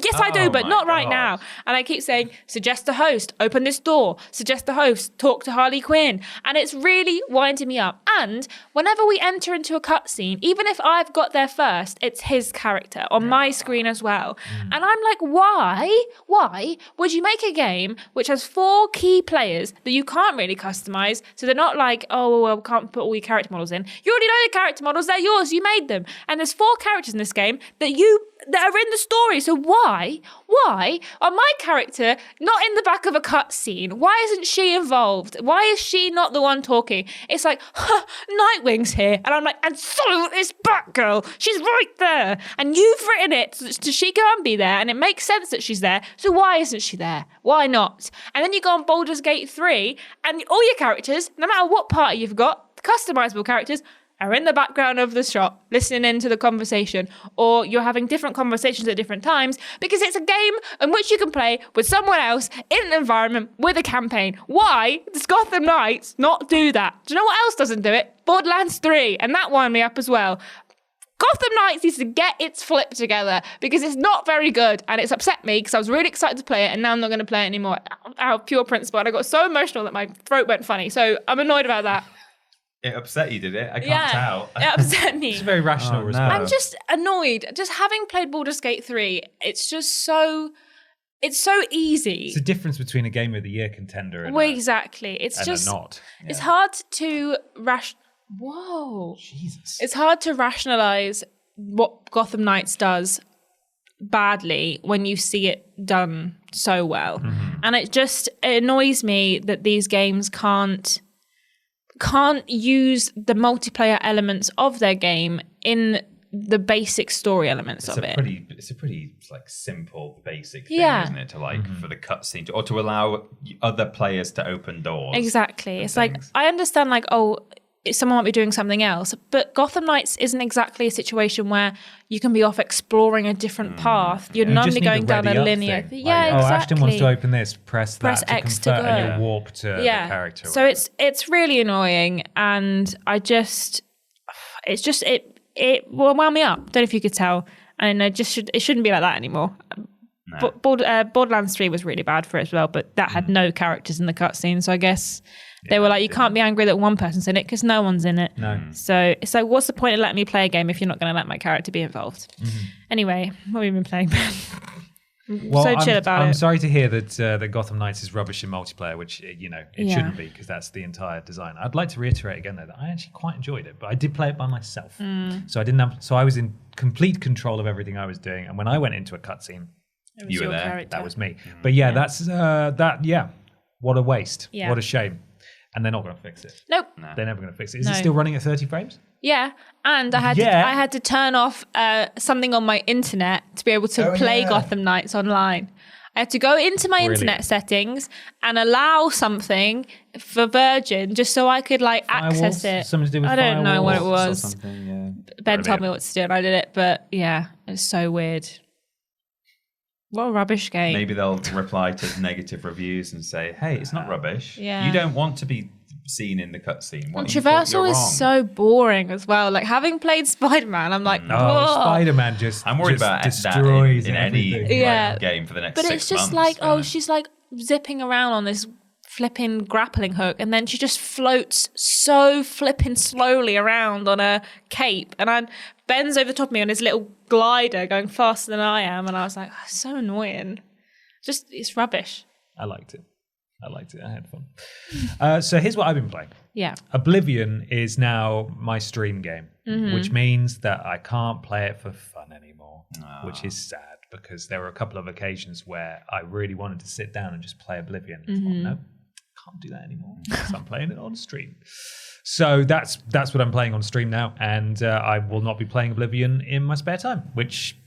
yes, I do, but not right now. And I keep saying, suggest a host, open this door, suggest a host, talk to Harley Quinn. And it's really winding me up. And whenever we enter into a cutscene, even if I've got there first, it's his character on my screen as well. And I'm like, why would you make a game which has 4 key players that you can't really customize? So they're not like, oh, well, can't put all your character models in. You already know the character models, they're yours, you made them. And there's 4 characters in this game that are in the story. So why are my character not in the back of a cutscene? Why isn't she involved? Why is she not the one talking? It's like, Nightwing's here. And I'm like, and so is Batgirl. She's right there. And you've written it so she can be there. And it makes sense that she's there. So why isn't she there? Why not? And then you go on Baldur's Gate 3 and all your characters, no matter what party you've got, customizable characters, are in the background of the shot, listening into the conversation, or you're having different conversations at different times because it's a game in which you can play with someone else in an environment with a campaign. Why does Gotham Knights not do that? Do you know what else doesn't do it? Borderlands 3, and that wound me up as well. Gotham Knights needs to get its flip together because it's not very good, and it's upset me because I was really excited to play it, and now I'm not going to play it anymore out of pure principle. And I got so emotional that my throat went funny, so I'm annoyed about that. It upset you, did it? I can't tell. It upset me. It's a very rational response. I'm just annoyed. Just having played Baldur's Gate 3, it's just so... It's so easy. It's the difference between a Game of the Year contender and exactly. It's and just... a not. Yeah. It's hard to... Whoa. Jesus. It's hard to rationalize what Gotham Knights does badly when you see it done so well. Mm-hmm. And it annoys me that these games can't use the multiplayer elements of their game in the basic story elements of it. It's a pretty like simple, basic thing, isn't it? To for the cutscene or to allow other players to open doors. Exactly. It's like, I understand someone might be doing something else, but Gotham Knights isn't exactly a situation where you can be off exploring a different path. You're normally going down a linear thing. Yeah, exactly. Ashton wants to open this, press that X to convert, to go. and you'll warp to the character. So it's really annoying, and it will wound me up. Don't know if you could tell, and it shouldn't be like that anymore. No. Borderlands 3 was really bad for it as well, but that had no characters in the cutscene, so I guess they were like, you can't be angry that one person's in it because no one's in it. No. So it's like, what's the point of letting me play a game if you're not going to let my character be involved? Mm-hmm. Anyway, what have you been playing? Chill about it. I'm sorry to hear that Gotham Knights is rubbish in multiplayer, which it shouldn't be because that's the entire design. I'd like to reiterate again though that I actually quite enjoyed it, but I did play it by myself, so I was in complete control of everything I was doing. And when I went into a cutscene, you were there. Character. That was me. But that's what a waste. Yeah. What a shame. And they're not going to fix it. Nope. No. They're never going to fix it. Is it still running at 30 frames? Yeah, and I had to turn off something on my internet to be able to play Gotham Knights online. I had to go into my internet settings and allow something for Virgin just so I could access it. Something to do with I don't know what it was. Or something, Ben told me what to do and I did it, but it's so weird. What a rubbish game. Maybe they'll reply to negative reviews and say, hey, it's not rubbish. Yeah. You don't want to be seen in the cutscene. And Traversal is so boring as well. Like, having played Spider-Man, I'm like, Spider-Man I'm worried about destroys that in any game for the next 6 months. But it's just she's like zipping around on this flipping grappling hook, and then she just floats so flipping slowly around on a cape, and Ben's over the top of me on his little glider going faster than I am, and I was like, so annoying. It's rubbish. I liked it. I had fun. So here's what I've been playing. Yeah. Oblivion is now my stream game, which means that I can't play it for fun anymore, which is sad because there were a couple of occasions where I really wanted to sit down and just play Oblivion. I thought, no, can't do that anymore because I'm playing it on stream. So that's what I'm playing on stream now, and I will not be playing Oblivion in my spare time, which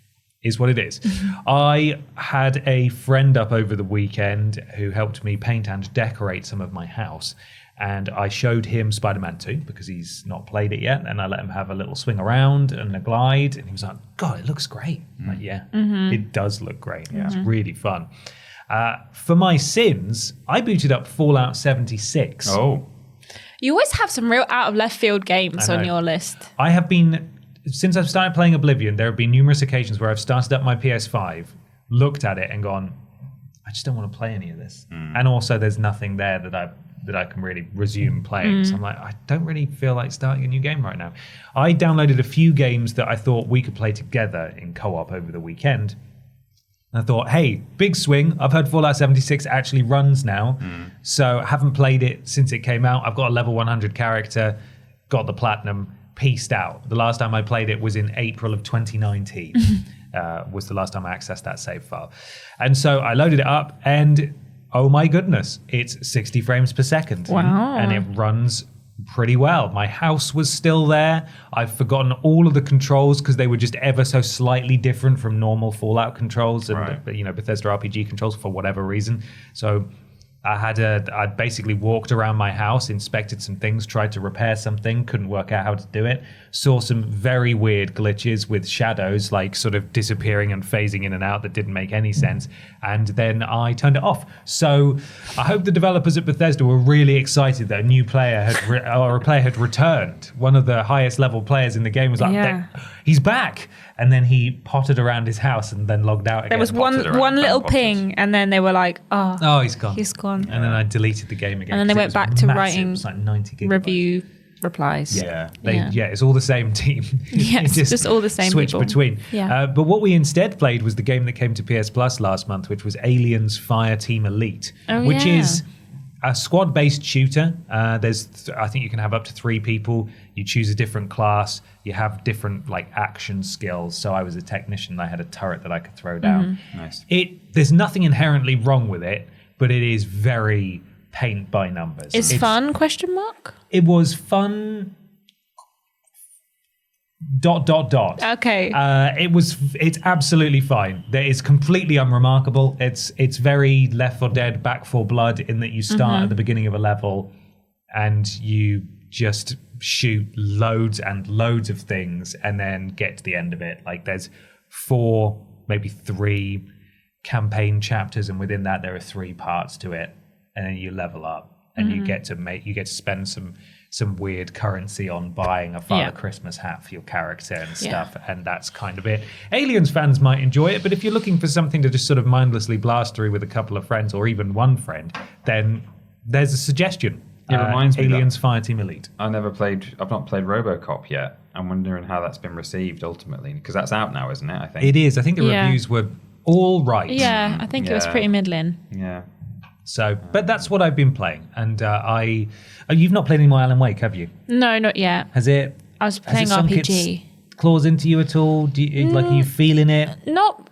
is what it is. I had a friend up over the weekend who helped me paint and decorate some of my house, and I showed him Spider-Man 2 because he's not played it yet, and I let him have a little swing around and a glide, and he was like, God, it looks great. I'm like, it does look great. It's really fun. For my sins, I booted up Fallout 76. Oh. You always have some real out of left field games on your list. I have been, since I've started playing Oblivion, there have been numerous occasions where I've started up my PS5, looked at it and gone, I just don't want to play any of this. And also there's nothing there that I can really resume playing. So I'm like, I don't really feel like starting a new game right now. I downloaded a few games that I thought we could play together in co-op over the weekend. And I thought, hey, big swing. I've heard Fallout 76 actually runs now. So I haven't played it since it came out. I've got a level 100 character, got the platinum, peaced out. The last time I played it was in April of 2019. Was the last time I accessed that save file. And so I loaded it up and oh my goodness, it's 60 frames per second. Wow. And it runs pretty well. My house was still there. I've forgotten all of the controls because they were just ever so slightly different from normal Fallout controls and Bethesda RPG controls for whatever reason. So I basically walked around my house, inspected some things, tried to repair something, couldn't work out how to do it. Saw some very weird glitches with shadows, like sort of disappearing and phasing in and out that didn't make any sense. And then I turned it off. So I hope the developers at Bethesda were really excited that a new player had returned. One of the highest level players in the game was like, he's back. And then he potted around his house and then logged out again. There was one little ping, and then they were like, oh, he's gone. He's gone. And then I deleted the game again. And then they went back to writing it was like 90 gigabytes. review replies. Yeah. It's all the same team. Yes, just all the same switch people. between. Yeah. But what we instead played was the game that came to PS Plus last month, which was Aliens Fireteam Elite, which is a squad-based shooter. I think you can have up to 3 people. You choose a different class. You have different like action skills. So I was a technician. I had a turret that I could throw down. Nice. There's nothing inherently wrong with it, but it is very paint by numbers. It's fun? ? It was fun. ... Okay. It's absolutely fine. It's completely unremarkable. It's very Left 4 Dead, Back 4 Blood in that you start at the beginning of a level and you just shoot loads and loads of things and then get to the end of it. Like there's 4, maybe 3 campaign chapters, and within that there are 3 parts to it, and then you level up and you get to spend some weird currency on buying a Father Christmas hat for your character and stuff, and that's kind of it. Aliens fans might enjoy it, but if you're looking for something to just sort of mindlessly blast through with a couple of friends or even one friend, then there's a suggestion. It reminds me Aliens Fireteam Elite. I've not played RoboCop yet. I'm wondering how that's been received ultimately, because that's out now, isn't it? I think it is. I think the reviews were all right. Yeah, I think it was pretty middling. Yeah. So, but that's what I've been playing, and you've not played any more Alan Wake, have you? No, not yet. Has it? I was playing RPG. Claws into you at all? Are you feeling it?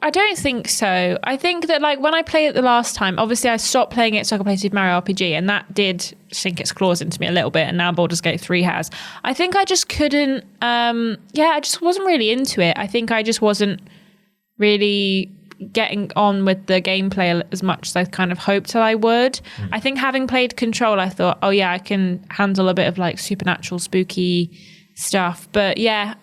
I don't think so. I think that like when I played it the last time, obviously I stopped playing it so I could play Super Mario RPG, and that did sink its claws into me a little bit, and now Baldur's Gate 3 has. I think I just couldn't, I just wasn't really into it. I think I just wasn't really getting on with the gameplay as much as I kind of hoped that I would. I think having played Control, I thought, I can handle a bit of like supernatural, spooky stuff. But I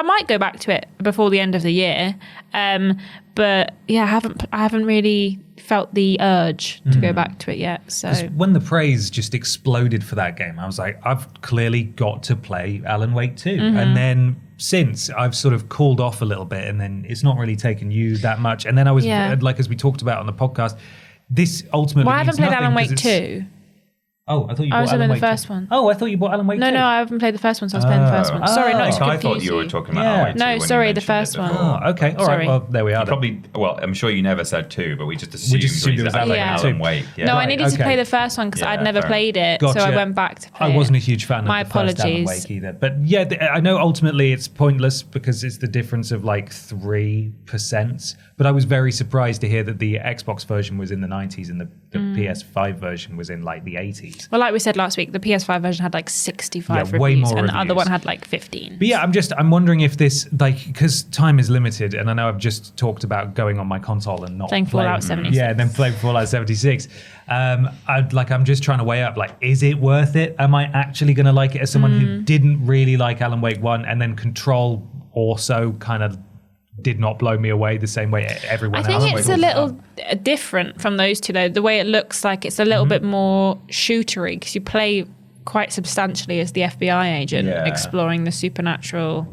might go back to it before the end of the year. But I haven't really felt the urge to go back to it yet. So when the praise just exploded for that game, I was like, I've clearly got to play Alan Wake 2. And then since I've sort of cooled off a little bit, and then it's not really taken you that much. And then I was like, as we talked about on the podcast, this ultimately I haven't played Alan Wake 2. Oh, I thought you bought Alan Wake. The first one. Oh, I thought you bought Alan Wake 2. No, I haven't played the first one, so I was playing the first one. Sorry, not to confuse I thought you were talking about Alan Wake 2. No, sorry, the first one. Oh, okay. All right. Well, there we are. I'm sure you never said 2, but we just assumed it was Alan Wake. Yeah. No, I needed to play the first one because I'd never played it, so I went back to play it. I wasn't a huge fan of the first Alan Wake either. But I know ultimately it's pointless because it's the difference of like 3%. But I was very surprised to hear that the Xbox version was in the 90s and the PS5 version was in like the 80s. Well, like we said last week, the PS5 version had like 65 way reviews, more and reviews. the other one had like 15. But I'm wondering if this, because time is limited, and I know I've just talked about going on my console and not playing Fallout 76. Yeah, and then playing Fallout 76. I'm just trying to weigh up, like, is it worth it? Am I actually going to like it as someone who didn't really like Alan Wake 1, and then Control also kind of did not blow me away the same way everyone else. I think it's a little different from those two, though. The way it looks like it's a little bit more shootery because you play quite substantially as the FBI agent exploring the supernatural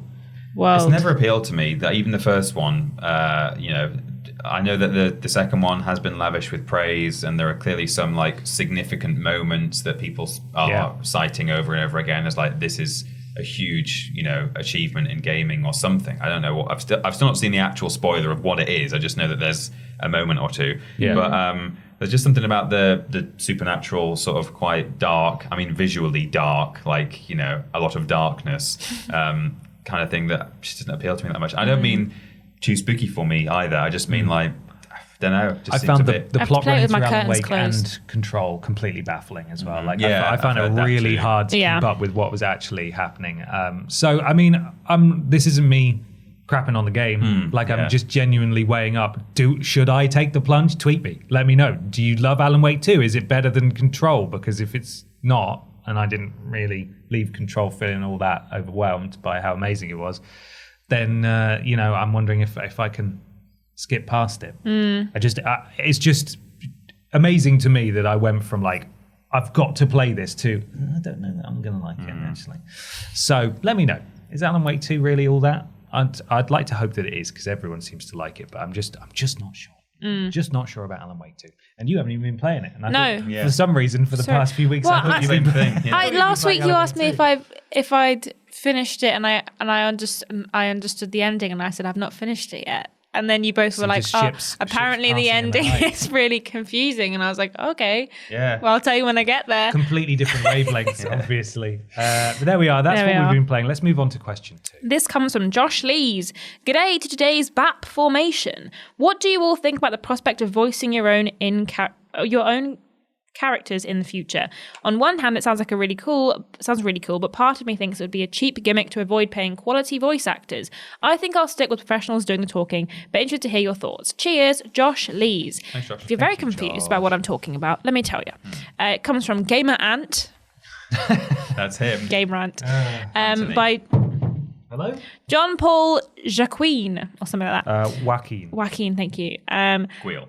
world. It's never appealed to me that even the first one, I know that the second one has been lavish with praise, and there are clearly some like significant moments that people are citing over and over again as like, this is a huge, achievement in gaming or something. I don't know. I've still not seen the actual spoiler of what it is. I just know that there's a moment or two. Yeah. But there's just something about the supernatural sort of quite dark. I mean, visually dark, like a lot of darkness, kind of thing that just doesn't appeal to me that much. I don't mean too spooky for me either. I just mean like, I don't know. I found the plot running through Alan Wake and Control completely baffling as well. Like I found it really hard to keep up with what was actually happening. So I mean, this isn't me crapping on the game. I'm just genuinely weighing up. Should I take the plunge? Tweet me. Let me know. Do you love Alan Wake 2? Is it better than Control? Because if it's not, and I didn't really leave Control feeling all that overwhelmed by how amazing it was, then I'm wondering if I can skip past it. It's just amazing to me that I went from like, I've got to play this to, I don't know that I'm going to like it actually. So let me know. Is Alan Wake 2 really all that? I'd like to hope that it is because everyone seems to like it, but I'm just not sure. Just not sure about Alan Wake 2. And you haven't even been playing it. And No. For some reason, for the past few weeks, I thought you've been playing it. Last week you asked me if I'd finished it, and I understood the ending, and I said I've not finished it yet. And then you both were like, apparently the ending is really confusing. And I was like, okay. Yeah. Well, I'll tell you when I get there. Completely different wavelengths, obviously. But there we are. That's what we've been playing. Let's move on to question 2. This comes from Josh Lees. G'day to today's BAP formation. What do you all think about the prospect of voicing your own characters in the future? On one hand, it sounds really cool, but part of me thinks it would be a cheap gimmick to avoid paying quality voice actors. I think I'll stick with professionals doing the talking, but interested to hear your thoughts. Cheers, Josh Lees. Thanks, Josh. If you're very confused about what I'm talking about, let me tell you. It comes from Gamer Ant. That's him. Game Rant. By Hello? John Paul Jacquin, or something like that. Joaquin, thank you. Squeal.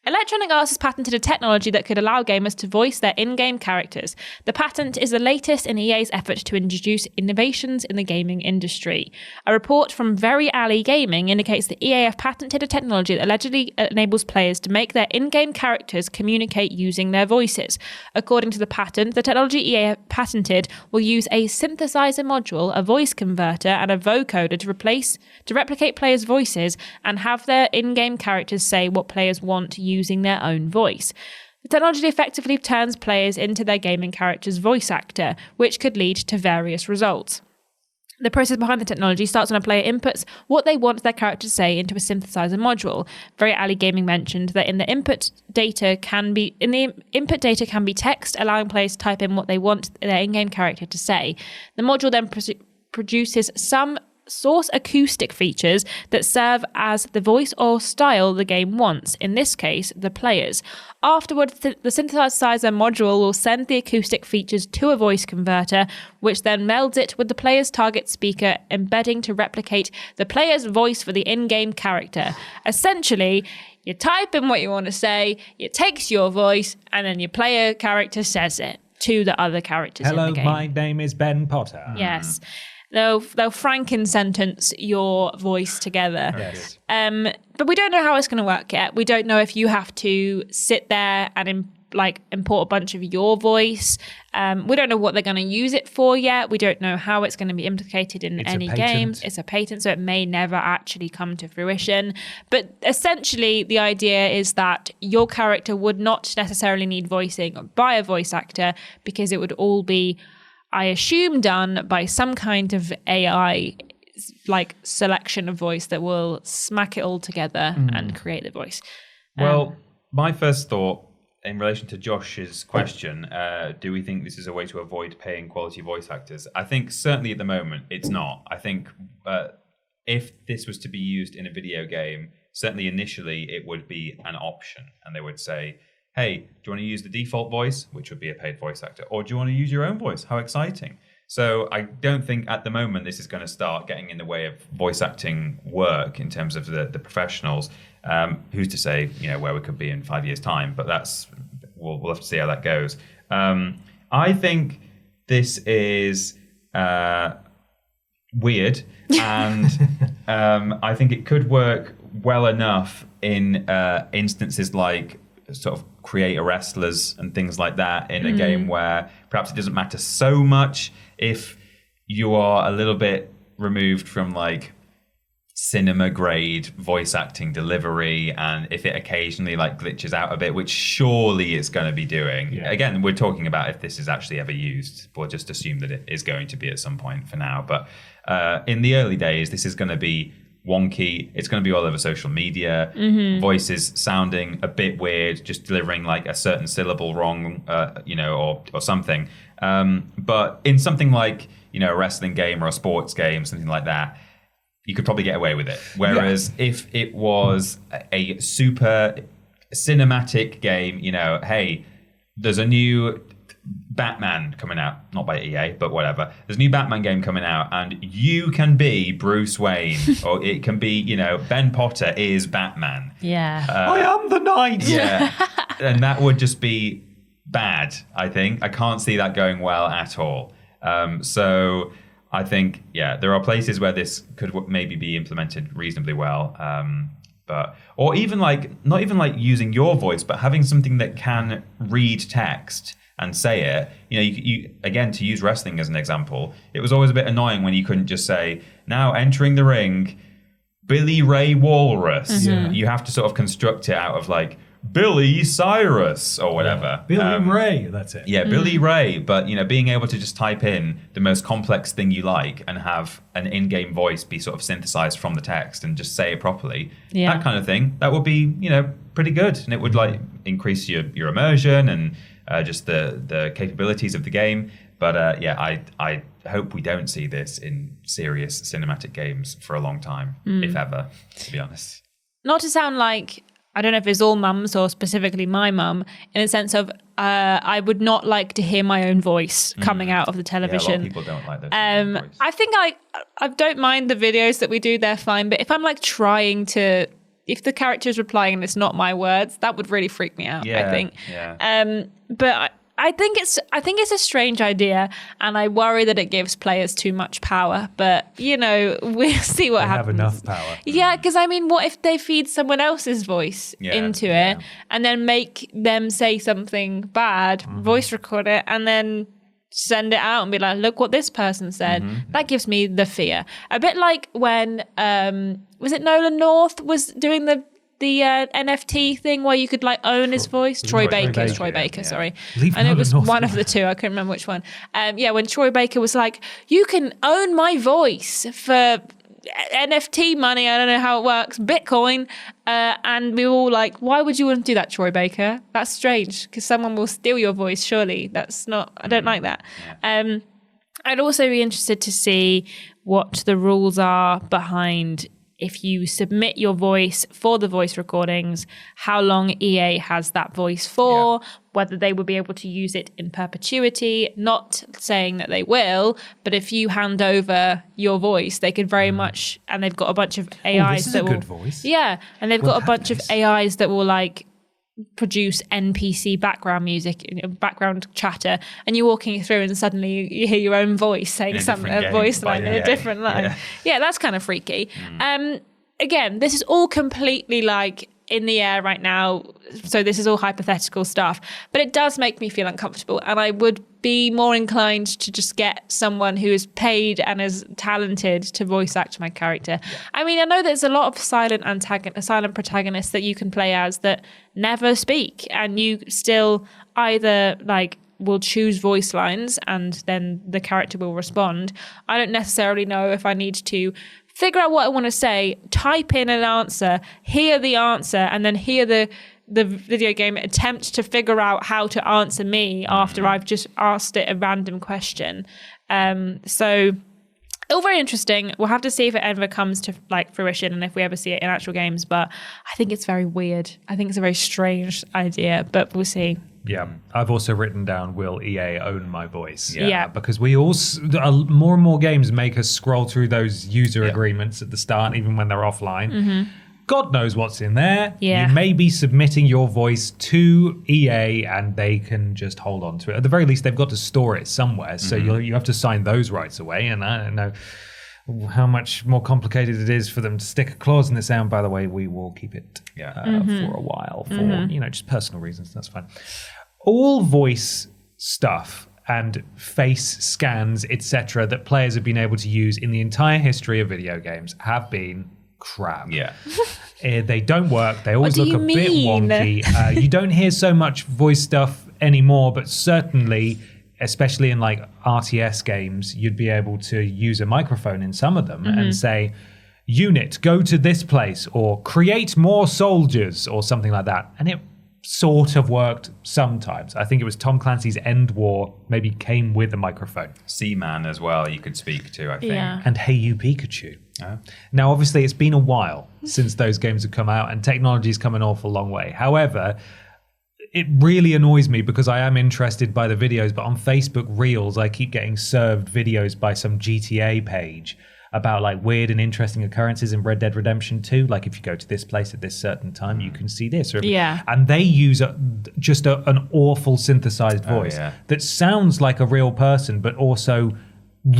Electronic Arts has patented a technology that could allow gamers to voice their in-game characters. The patent is the latest in EA's effort to introduce innovations in the gaming industry. A report from Very Alley Gaming indicates that EA have patented a technology that allegedly enables players to make their in-game characters communicate using their voices. According to the patent, the technology EA have patented will use a synthesizer module, a voice converter, and a vocoder to replicate players' voices and have their in-game characters say what players want using their own voice. The technology effectively turns players into their gaming character's voice actor, which could lead to various results. The process behind the technology starts when a player inputs what they want their character to say into a synthesizer module. Very Alley Gaming mentioned that the input data can be text, allowing players to type in what they want their in-game character to say. The module then produces some source acoustic features that serve as the voice or style the game wants, in this case, the players. Afterward, the synthesizer module will send the acoustic features to a voice converter, which then melds it with the player's target speaker, embedding to replicate the player's voice for the in-game character. Essentially, you type in what you want to say, it takes your voice, and then your player character says it to the other characters in the game. Hello, my name is Ben Potter. Yes. They'll Franken-sentence your voice together. Yes. But we don't know how it's going to work yet. We don't know if you have to sit there and import a bunch of your voice. We don't know what they're going to use it for yet. We don't know how it's going to be implicated in any games. It's a patent, so it may never actually come to fruition. But essentially, the idea is that your character would not necessarily need voicing by a voice actor, because it would all be, I assume, done by some kind of AI selection of voice that will smack it all together and create the voice. Well, my first thought in relation to Josh's question, do we think this is a way to avoid paying quality voice actors? I think certainly at the moment it's not. I think if this was to be used in a video game, certainly initially it would be an option, and they would say, hey, do you want to use the default voice, which would be a paid voice actor, or do you want to use your own voice? How exciting. So I don't think at the moment this is going to start getting in the way of voice acting work in terms of the professionals. Who's to say, where we could be in 5 years' time? But we'll have to see how that goes. I think this is weird, and I think it could work well enough in instances like sort of creator wrestlers and things like that in a game where perhaps it doesn't matter so much if you are a little bit removed from cinema grade voice acting delivery, and if it occasionally glitches out a bit, which surely it's going to be doing. Yeah. Again, we're talking about if this is actually ever used. We'll just assume that it is going to be at some point for now. But in the early days, this is going to be wonky. It's going to be all over social media. Voices sounding a bit weird, just delivering a certain syllable wrong, or something. But in something like a wrestling game or a sports game, something like that, you could probably get away with it. Whereas if it was a super cinematic game, hey, there's a new Batman coming out, not by EA, but whatever. There's a new Batman game coming out, and you can be Bruce Wayne, or it can be, Ben Potter is Batman. Yeah. I am the knight. Yeah. And that would just be bad, I think. I can't see that going well at all. So I think, there are places where this could maybe be implemented reasonably well. or even not even using your voice, but having something that can read text and say it. You again, to use wrestling as an example, it was always a bit annoying when you couldn't just say, now entering the ring, Billy Ray Walrus. You have to sort of construct it out of Billy Cyrus or whatever. Billy Ray, that's it. Yeah, Billy Ray. But being able to just type in the most complex thing you like and have an in-game voice be sort of synthesized from the text and just say it properly, that kind of thing, that would be pretty good, and it would increase your immersion and just the capabilities of the game. But I hope we don't see this in serious cinematic games for a long time, if ever, to be honest. Not to sound like, I don't know if it's all mums or specifically my mum, in a sense of I would not like to hear my own voice coming out of the television. Yeah, a lot of people don't like those voice. I think I don't mind the videos that we do, they're fine. But if I'm trying to, if the character is replying and it's not my words, that would really freak me out, I think. Yeah. But I think it's a strange idea, and I worry that it gives players too much power. But we'll see what happens. Have enough power. Yeah, because what if they feed someone else's voice into it and then make them say something bad, voice record it, and then send it out and be like, look what this person said. That gives me the fear. A bit like when was it Nolan North was doing the NFT thing where you could own his voice. Troy Baker, sorry. And it was one of the two. I couldn't remember which one. When Troy Baker was like, you can own my voice for NFT money. I don't know how it works. Bitcoin. And we were all like, why would you want to do that, Troy Baker? That's strange because someone will steal your voice. Surely that's not, I don't like that. I'd also be interested to see what the rules are behind if you submit your voice for the voice recordings, how long EA has that voice for, whether they will be able to use it in perpetuity, not saying that they will, but if you hand over your voice, they could very much, and they've got a bunch of AIs that will... good voice. Yeah, and they've got a bunch of AIs that will produce NPC background music, background chatter, and you're walking through and suddenly you hear your own voice saying a voice line in a different line. Yeah, that's kind of freaky. Again, this is all completely in the air right now, so this is all hypothetical stuff, but it does make me feel uncomfortable, and I would be more inclined to just get someone who is paid and is talented to voice act my character. I mean, I know there's a lot of silent protagonists that you can play as that never speak, and you still either will choose voice lines and then the character will respond. I don't necessarily know if I need to figure out what I want to say, type in an answer, hear the answer, and then hear the video game attempt to figure out how to answer me after I've just asked it a random question. So all very interesting. We'll have to see if it ever comes to fruition and if we ever see it in actual games. But I think it's very weird. I think it's a very strange idea, but we'll see. Yeah, I've also written down, will EA own my voice? Yeah. Because we all, more and more games make us scroll through those user agreements at the start, even when they're offline. God knows what's in there. Yeah. You may be submitting your voice to EA and they can just hold on to it. At the very least, they've got to store it somewhere. So you have to sign those rights away. And I don't know how much more complicated it is for them to stick a clause in the sound. By the way, we will keep it for a while for, just personal reasons. That's fine. All voice stuff and face scans, etc., that players have been able to use in the entire history of video games have been crap. Yeah. They don't work. They always look a mean? bit wonky. You don't hear so much voice stuff anymore, but certainly, especially in RTS games, you'd be able to use a microphone in some of them and say, unit, go to this place, or create more soldiers, or something like that. And it sort of worked sometimes. I think it was Tom Clancy's End War maybe came with a microphone. Seaman as well, you could speak to, I think. Yeah. And Hey You Pikachu. Now, obviously, it's been a while since those games have come out and technology's come an awful long way. However, it really annoys me because I am interested by the videos, but on Facebook Reels, I keep getting served videos by some GTA page about weird and interesting occurrences in Red Dead Redemption 2. If you go to this place at this certain time, you can see this. And they use an awful synthesized voice that sounds like a real person, but also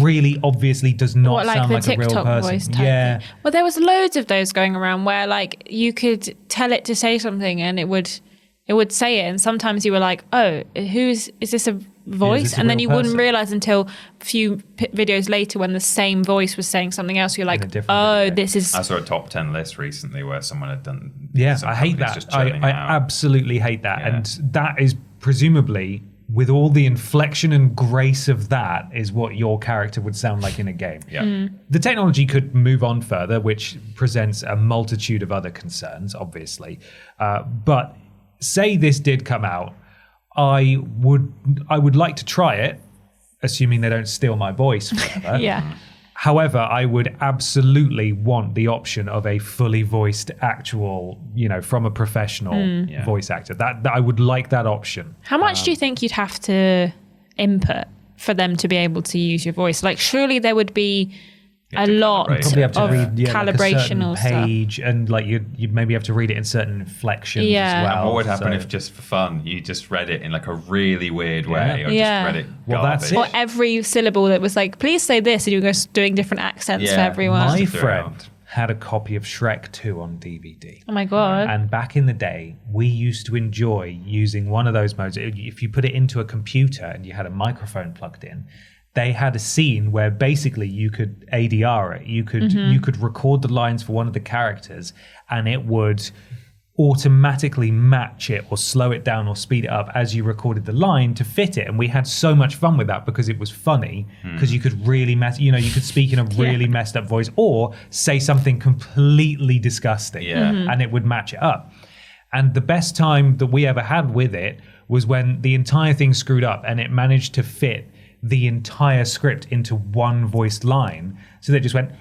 really obviously does not sound like a real person. Voice type thing. Well, there was loads of those going around where like you could tell it to say something and it would say it, and sometimes you were like, oh, is this a voice? And then you wouldn't realize until a few videos later when the same voice was saying something else. You're like, oh, this is. I saw a top 10 list recently where someone had done. Yeah, I hate that. I absolutely hate that, and that is presumably, with all the inflection and grace of that, is what your character would sound like in a game. Yeah. The technology could move on further, which presents a multitude of other concerns, obviously. But say this did come out, I would like to try it, assuming they don't steal my voice forever. Yeah. However, I would absolutely want the option of a fully voiced actual, from a professional voice actor. That I would like that option. How much do you think you'd have to input for them to be able to use your voice? Like, surely there would be a lot of calibration or page, and like you'd maybe have to read it in certain inflections as well. And what would happen if, just for fun, you just read it in like a really weird way, or just read it garbage? Well, that's it. Or every syllable that was like, please say this, and you were doing different accents for everyone. My friend had a copy of Shrek 2 on DVD. Oh my God. And back in the day, we used to enjoy using one of those modes. If you put it into a computer and you had a microphone plugged in, they had a scene where basically you could ADR it. You could record the lines for one of the characters, and it would automatically match it or slow it down or speed it up as you recorded the line to fit it. And we had so much fun with that because it was funny, because you could really you could speak in a really messed up voice or say something completely disgusting and it would match it up. And the best time that we ever had with it was when the entire thing screwed up and it managed to fit the entire script into one voiced line. So they just went,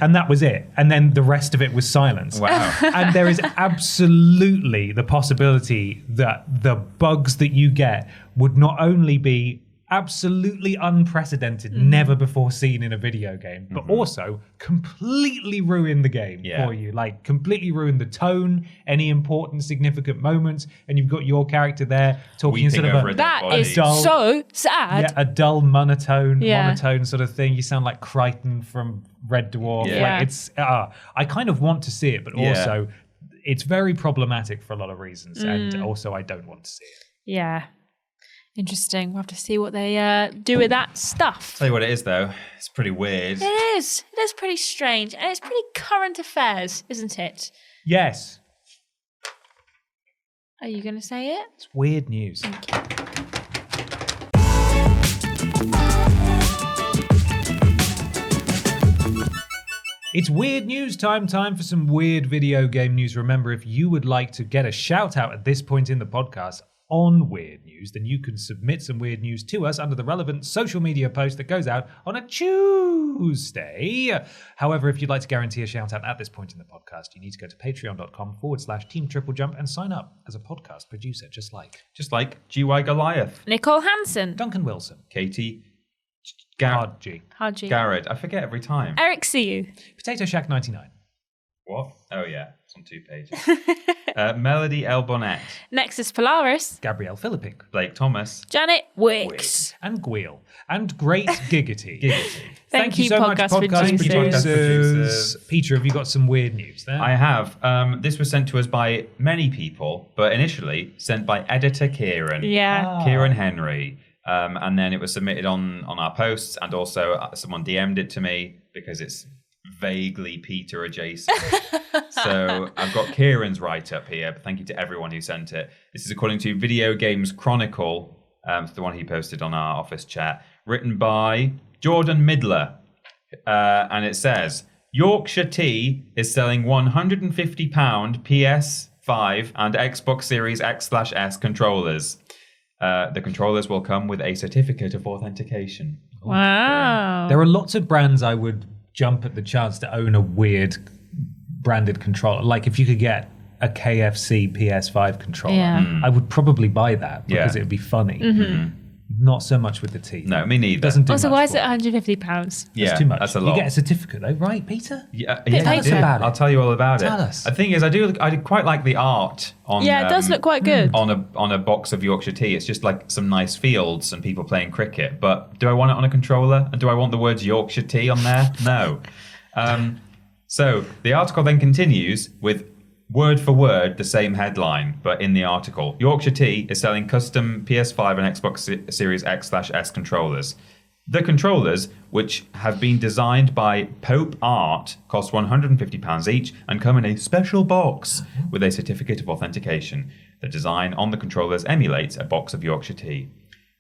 and that was it. And then the rest of it was silence. Wow. And there is absolutely the possibility that the bugs that you get would not only be absolutely unprecedented, never before seen in a video game, but also completely ruin the game for you. Like, completely ruin the tone, any important, significant moments, and you've got your character there talking instead of a that is dull, so sad. Yeah, a dull monotone sort of thing. You sound like Crichton from Red Dwarf. Yeah. Like, it's I kind of want to see it, but also it's very problematic for a lot of reasons, and also I don't want to see it. Yeah. Interesting. We'll have to see what they do with that stuff. Tell you what it is, though. It's pretty weird. It is. It is pretty strange. And it's pretty current affairs, isn't it? Yes. Are you going to say it? It's weird news. It's weird news time for some weird video game news. Remember, if you would like to get a shout out at this point in the podcast on weird news, then you can submit some weird news to us under the relevant social media post that goes out on a Tuesday. However, if you'd like to guarantee a shout out at this point in the podcast, you need to go to patreon.com/Team Triple Jump and sign up as a podcast producer, just like GY Goliath, Nicole Hansen, Duncan Wilson, Katie Haji, Garrett. I forget every time. Eric Siu, Potato Shack 99. What? Oh yeah, it's on 2 pages. Melody L. Bonnet, Nexus Polaris, Gabrielle Philippik, Blake Thomas, Janet Wicks, and Gweel, and Great Giggity. Thank you so much, podcast producers. Peter, have you got some weird news there? I have. This was sent to us by many people, but initially sent by editor Kieran. Yeah. Kieran Henry. And then it was submitted on our posts, and also someone DM'd it to me because it's vaguely Peter adjacent. So I've got Kieran's write-up here, but thank you to everyone who sent it. This is according to Video Games Chronicle, the one he posted on our office chat, written by Jordan Midler. And it says, Yorkshire Tea is selling £150 PS5 and Xbox Series X/S controllers. The controllers will come with a certificate of authentication. Wow. There are lots of brands I would jump at the chance to own a weird branded controller. Like if you could get a KFC PS5 controller, I would probably buy that because it would be funny. Not so much with the T. No, me neither. Doesn't do Also, much why is for it £150? Yeah, That's too much. That's a lot. You get a certificate though, right, Peter? Yeah, Bit I paper. do. About it. I'll tell you all about Tell it. us. The thing is, I do quite like the art on. Yeah, it does look quite good. on a box of Yorkshire tea. It's just like some nice fields and people playing cricket. But do I want it on a controller? And do I want the words Yorkshire tea on there? No. So the article then continues with word for word the same headline, but in the article, Yorkshire Tea is selling custom PS5 and Xbox Series X/S controllers. The controllers, which have been designed by Pope Art, cost £150 each and come in a special box with a certificate of authentication. The design on the controllers emulates a box of Yorkshire Tea.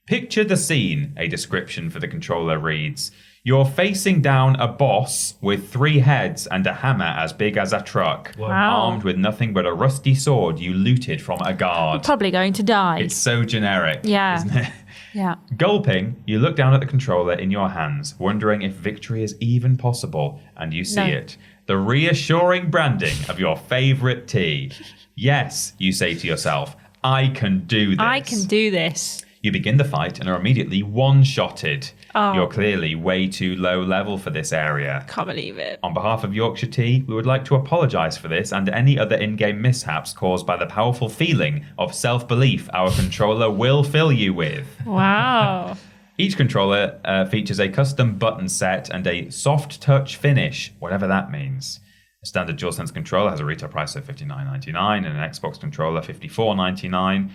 Picture the scene, a description for the controller reads. You're facing down a boss with 3 heads and a hammer as big as a truck, Wow. armed with nothing but a rusty sword you looted from a guard. Probably going to die. It's so generic, Yeah. isn't it? Yeah. Gulping, you look down at the controller in your hands, wondering if victory is even possible, and you see No. it. The reassuring branding of your favourite tea. Yes, you say to yourself, I can do this. I can do this. You begin the fight and are immediately one-shotted. Oh. You're clearly way too low level for this area. Can't believe it. On behalf of Yorkshire Tea, we would like to apologise for this and any other in-game mishaps caused by the powerful feeling of self-belief our controller will fill you with. Wow. Each controller features a custom button set and a soft touch finish, whatever that means. A standard DualSense controller has a retail price of $59.99 and an Xbox controller $54.99,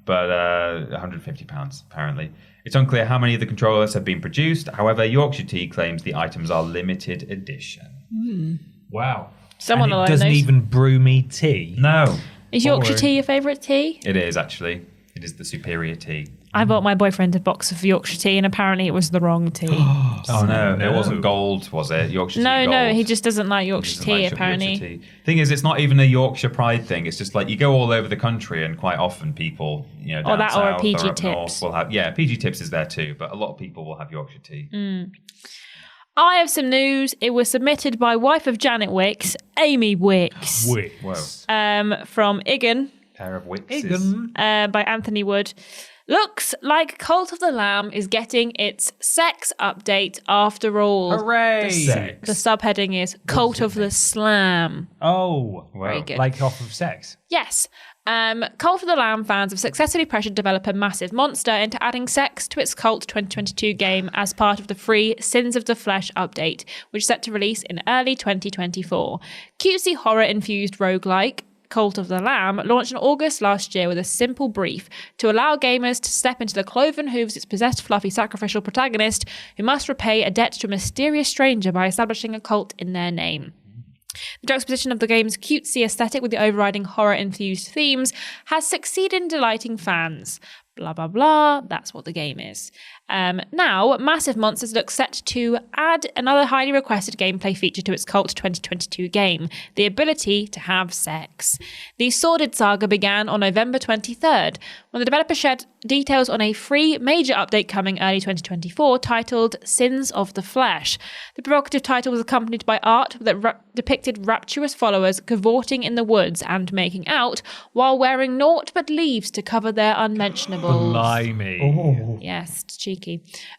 but £150 apparently. It's unclear how many of the controllers have been produced. However, Yorkshire Tea claims the items are limited edition. Wow. Someone and will it own doesn't those. even brew me tea. No, Is Yorkshire Boring. tea your favourite tea? it is actually. It is the superior tea. I bought my boyfriend a box of Yorkshire tea and apparently it was the wrong tea. Oh no, it wasn't gold, was it? Yorkshire Tea no, gold. he just doesn't like Yorkshire Doesn't tea like apparently. Yorkshire tea. Thing is, it's not even a Yorkshire pride thing. It's just like you go all over the country, and quite often people, down Or that, or a south PG up north Tips. will have. Yeah, PG Tips is there too, but a lot of people will have Yorkshire tea. I have some news. It was submitted by wife of Janet Wicks, Amy Wicks, Whoa, from Igan, pair of wicks. by Anthony Wood. Looks like Cult of the Lamb is getting its sex update after all. Hooray! The subheading is Cult of the Slam. Oh, Very good. like off of sex. Yes. Cult of the Lamb fans have successfully pressured developer Massive Monster into adding sex to its Cult 2022 game as part of the free Sins of the Flesh update, which is set to release in early 2024. Cutesy horror-infused roguelike Cult of the Lamb launched in August last year with a simple brief to allow gamers to step into the cloven hooves of its possessed fluffy sacrificial protagonist who must repay a debt to a mysterious stranger by establishing a cult in their name. The juxtaposition of the game's cutesy aesthetic with the overriding horror-infused themes has succeeded in delighting fans. Blah, blah, blah. That's what the game is. Now, Massive Monsters looks set to add another highly requested gameplay feature to its Cult 2022 game, the ability to have sex. The sordid saga began on November 23rd, when the developer shared details on a free major update coming early 2024 titled Sins of the Flesh. The provocative title was accompanied by art that depicted rapturous followers cavorting in the woods and making out while wearing naught but leaves to cover their unmentionables. Blimey. Yes, it's cheeky.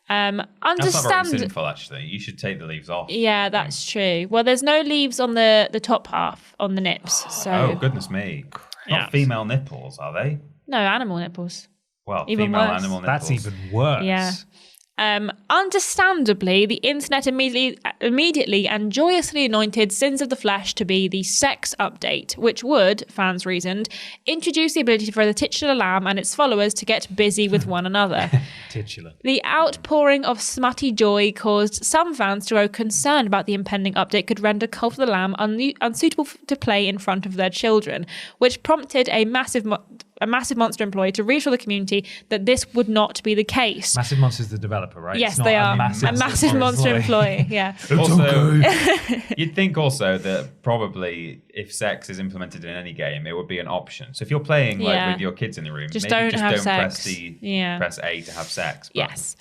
That's not Understand. very sinful, actually. You should take the leaves off. Yeah, that's true. Well, there's no leaves on the top half, on the nips. So Oh, goodness me. Yeah. Not female nipples, are they? no, animal nipples. Well, Even female worse. animal nipples. That's even worse. Yeah. Understandably, the internet immediately and joyously anointed Sins of the Flesh to be the sex update, which would, fans reasoned, introduce the ability for the titular lamb and its followers to get busy with one another. Titular. The outpouring of smutty joy caused some fans to grow concerned about the impending update could render Cult of the Lamb unsuitable to play in front of their children, which prompted a massive Monster employee to reassure the community that this would not be the case. Massive Monster's the developer, right? Yes, It's not they are. a Massive Monster employee, yeah. Also, you'd think also that probably if sex is implemented in any game, it would be an option. So if you're playing Yeah. with your kids in the room, Just maybe don't have press sex. Yeah. press A to have sex. But Yes.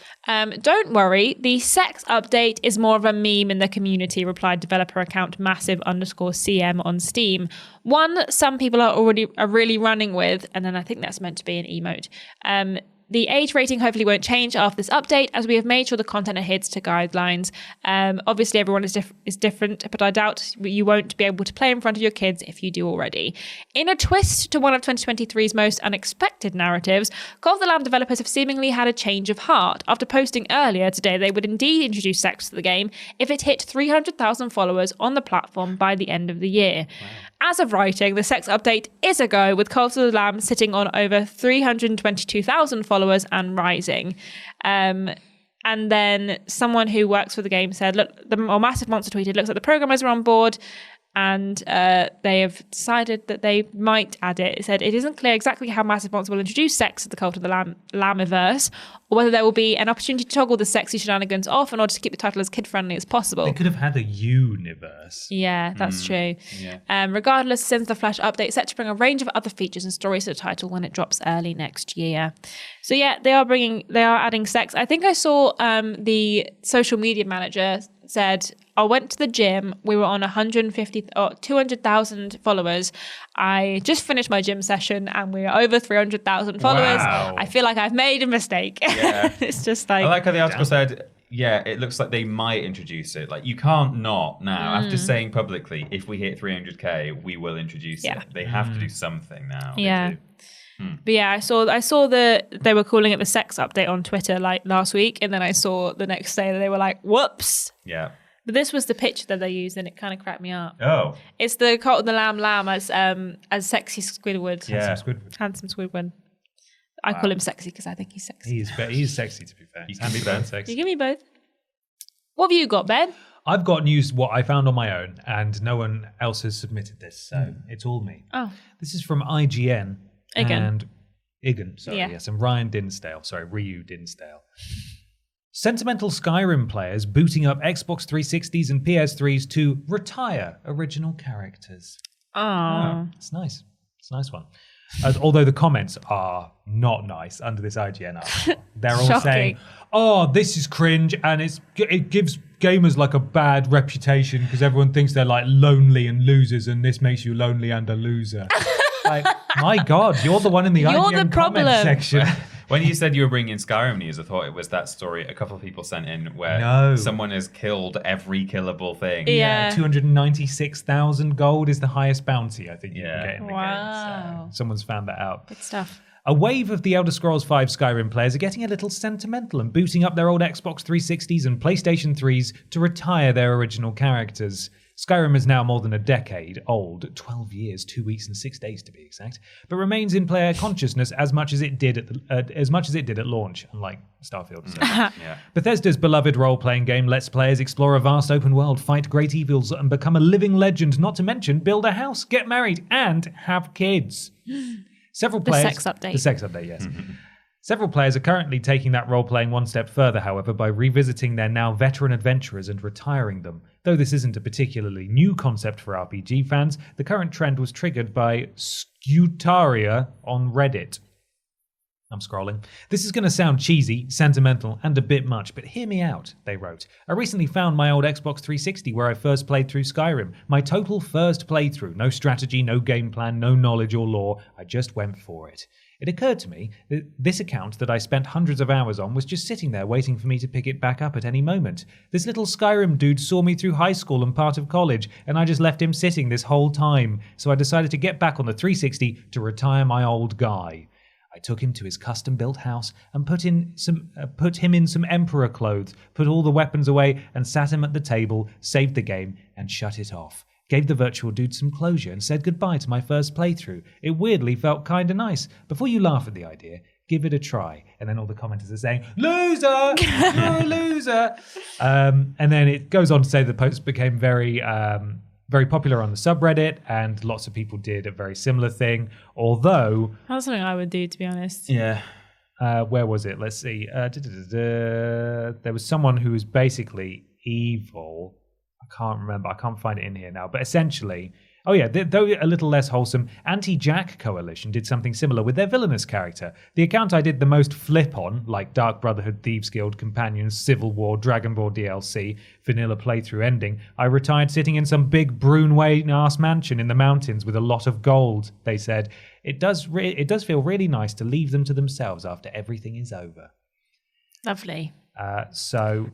Don't worry, the sex update is more of a meme in the community, replied developer account massive_CM on Steam. One some people are really running with, and then I think that's meant to be an emote. The age rating hopefully won't change after this update, as we have made sure the content adheres to guidelines. Obviously, everyone is different, but I doubt you won't be able to play in front of your kids if you do already. In a twist to one of 2023's most unexpected narratives, Cult of the Lamb developers have seemingly had a change of heart after posting earlier today they would indeed introduce sex to the game if it hit 300,000 followers on the platform by the end of the year. Wow. As of writing, the sex update is a go, with Cult of the Lamb sitting on over 322,000 followers and rising. And then someone who works for the game said, look, Massive Monster tweeted, looks like the programmers are on board and they have decided that they might add it. It said, it isn't clear exactly how Massive Monster will introduce sex to the Cult of the Lambiverse, or whether there will be an opportunity to toggle the sexy shenanigans off in order to keep the title as kid-friendly as possible. They could have had a universe. Yeah, that's true. Yeah. Regardless, Sins of the Flesh update is set to bring a range of other features and stories to the title when it drops early next year. So yeah, they are adding sex. I think I saw the social media manager said, I went to the gym, we were on 200,000 followers. I just finished my gym session and we're over 300,000 followers. Wow. I feel like I've made a mistake. Yeah. It's just like... I like how the article said, yeah, it looks like they might introduce it. Like, you can't not now. After saying publicly, if we hit 300k, we will introduce it. They have to do something now. Yeah. But yeah, I saw they were calling it the sex update on Twitter like last week, and then I saw the next day that they were like, whoops. Yeah. But this was the picture that they used, and it kind of cracked me up. Oh. It's the Cult of the Lamb as sexy Squidward. Yeah. Handsome Squidward. I call him sexy because I think he's sexy. He is sexy, to be fair. You can be both sexy. You give me both. What have you got, Ben? I've got news what I found on my own, and no one else has submitted this, so it's all me. Oh. This is from IGN. And Ryu Dinsdale. Sentimental Skyrim players booting up Xbox 360s and PS3s to retire original characters. Oh. It's nice. It's a nice one. Although the comments are not nice under this IGN article. They're all saying, oh, this is cringe, and it gives gamers like a bad reputation because everyone thinks they're like lonely and losers, and this makes you lonely and a loser. Like, my God, you're the one in the IGN comment section. When you said you were bringing in Skyrim news, I thought it was that story a couple of people sent in where someone has killed every killable thing. Yeah. 296,000 gold is the highest bounty I think you can get in the game. So someone's found that out. Good stuff. A wave of the Elder Scrolls V Skyrim players are getting a little sentimental and booting up their old Xbox 360s and PlayStation 3s to retire their original characters. Skyrim is now more than a decade old, 12 years, 2 weeks and 6 days to be exact, but remains in player consciousness as much as it did at launch, unlike Starfield. Bethesda's beloved role-playing game lets players explore a vast open world, fight great evils, and become a living legend, not to mention build a house, get married, and have kids. Several players... The sex update, yes. Several players are currently taking that role-playing one step further, however, by revisiting their now veteran adventurers and retiring them. Though this isn't a particularly new concept for RPG fans, the current trend was triggered by Scutaria on Reddit. I'm scrolling. This is going to sound cheesy, sentimental, and a bit much, but hear me out, they wrote. I recently found my old Xbox 360 where I first played through Skyrim. My total first playthrough. No strategy, no game plan, no knowledge or lore. I just went for it. It occurred to me that this account that I spent hundreds of hours on was just sitting there waiting for me to pick it back up at any moment. This little Skyrim dude saw me through high school and part of college, and I just left him sitting this whole time. So I decided to get back on the 360 to retire my old guy. I took him to his custom-built house and put him in some Emperor clothes, put all the weapons away, and sat him at the table, saved the game, and shut it off. Gave the virtual dude some closure and said goodbye to my first playthrough. It weirdly felt kinda nice. Before you laugh at the idea, give it a try. And then all the commenters are saying, loser! You're a loser! And then it goes on to say the post became very popular on the subreddit, and lots of people did a very similar thing. Although... That's something I would do, to be honest. Yeah. Where was it? Let's see. There was someone who was basically evil. I can't remember. I can't find it in here now. But essentially, Oh yeah, though a little less wholesome, Anti-Jack Coalition did something similar with their villainous character. The account I did the most flip on, like Dark Brotherhood, Thieves Guild, Companions, Civil War, Dragon Ball DLC, vanilla playthrough ending, I retired sitting in some big Brune-ass mansion in the mountains with a lot of gold, they said. It does feel really nice to leave them to themselves after everything is over. Lovely.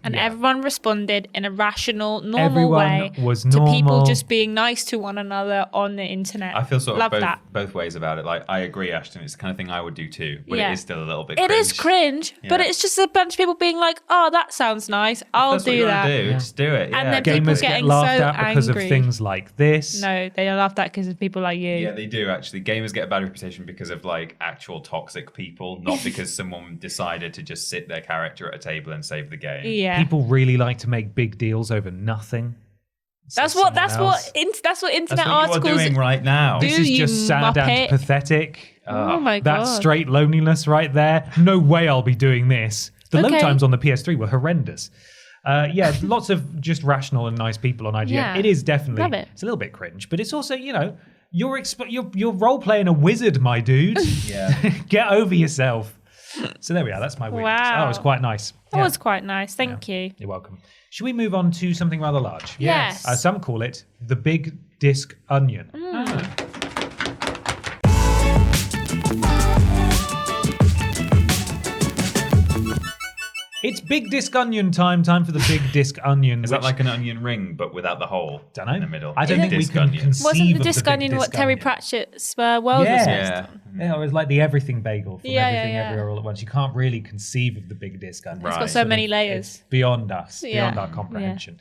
Everyone responded in a rational, normal way to people just being nice to one another on the internet. I feel sort of both ways about it. Like, I agree, Ashton. It's the kind of thing I would do too, but it is still a little bit cringe. It is cringe, but it's just a bunch of people being like, "Oh, that sounds nice. I'll do that." Just do it. And then gamers get laughed so at because angry. of things like this. No, they are laughed at because of people like you. Yeah, they do actually. Gamers get a bad reputation because of like actual toxic people, not because someone decided to just sit their character at a table and save the game. Yeah. People really like to make big deals over nothing. That's what internet articles are doing right now. This is just sad muppet. and pathetic. Oh my god. That's straight loneliness right there. No way I'll be doing this. The load times on the PS3 were horrendous. Lots of just rational and nice people on IGN. Yeah. It is definitely. Love it. It's a little bit cringe, but it's also, you're role playing a wizard, my dude. Yeah. Get over yourself. So there we are. That's my weakness. Wow. That was quite nice. That was quite nice. Thank you. You're welcome. Should we move on to something rather large? Yes. Some call it the Big Disc Onion. It's Big Disc Onion time for the Big Disc Onion. Is that like an onion ring, but without the hole in the middle? I don't think we can conceive Wasn't the of disc Big onion what Disc Terry Onion. Pratchett's world was based on? Yeah, it was like the everything bagel from Yeah, Everything yeah. Everywhere All at Once. You can't really conceive of the Big Disc Onion. Right. It's got so many layers. It's beyond us, Yeah. beyond our comprehension.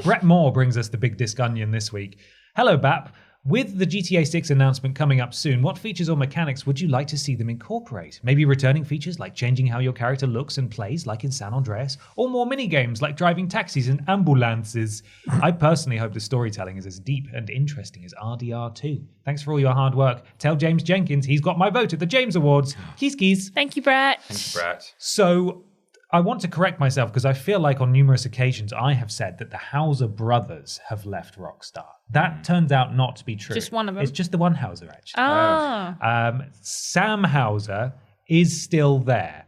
Brett Moore brings us the Big Disc Onion this week. Hello, Bap. With the GTA 6 announcement coming up soon, what features or mechanics would you like to see them incorporate? Maybe returning features like changing how your character looks and plays, like in San Andreas, or more mini-games like driving taxis and ambulances. I personally hope the storytelling is as deep and interesting as RDR2. Thanks for all your hard work. Tell James Jenkins he's got my vote at the James Awards. Keys. Thank you, Brett. Thank you, Brett. So I want to correct myself because I feel like on numerous occasions I have said that the Hauser brothers have left Rockstar. That turns out not to be true. Just one of them? It's just the one Hauser, actually. Ah. Sam Hauser is still there.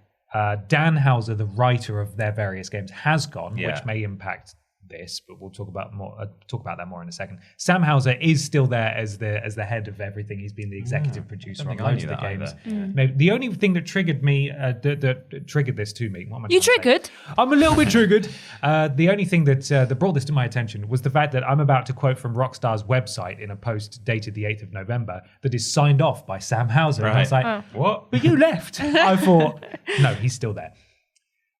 Dan Hauser, the writer of their various games, has gone, which may impact this, but we'll talk about that more in a second. Sam Hauser is still there as the head of everything. He's been the executive producer on loads of the games. Maybe the only thing that triggered me, that triggered this to me. What am I You trying to say? triggered? I'm a little bit triggered. The only thing that brought this to my attention was the fact that I'm about to quote from Rockstar's website in a post dated the 8th of November that is signed off by Sam Hauser. And I was like, what? But you left. I thought, no, he's still there.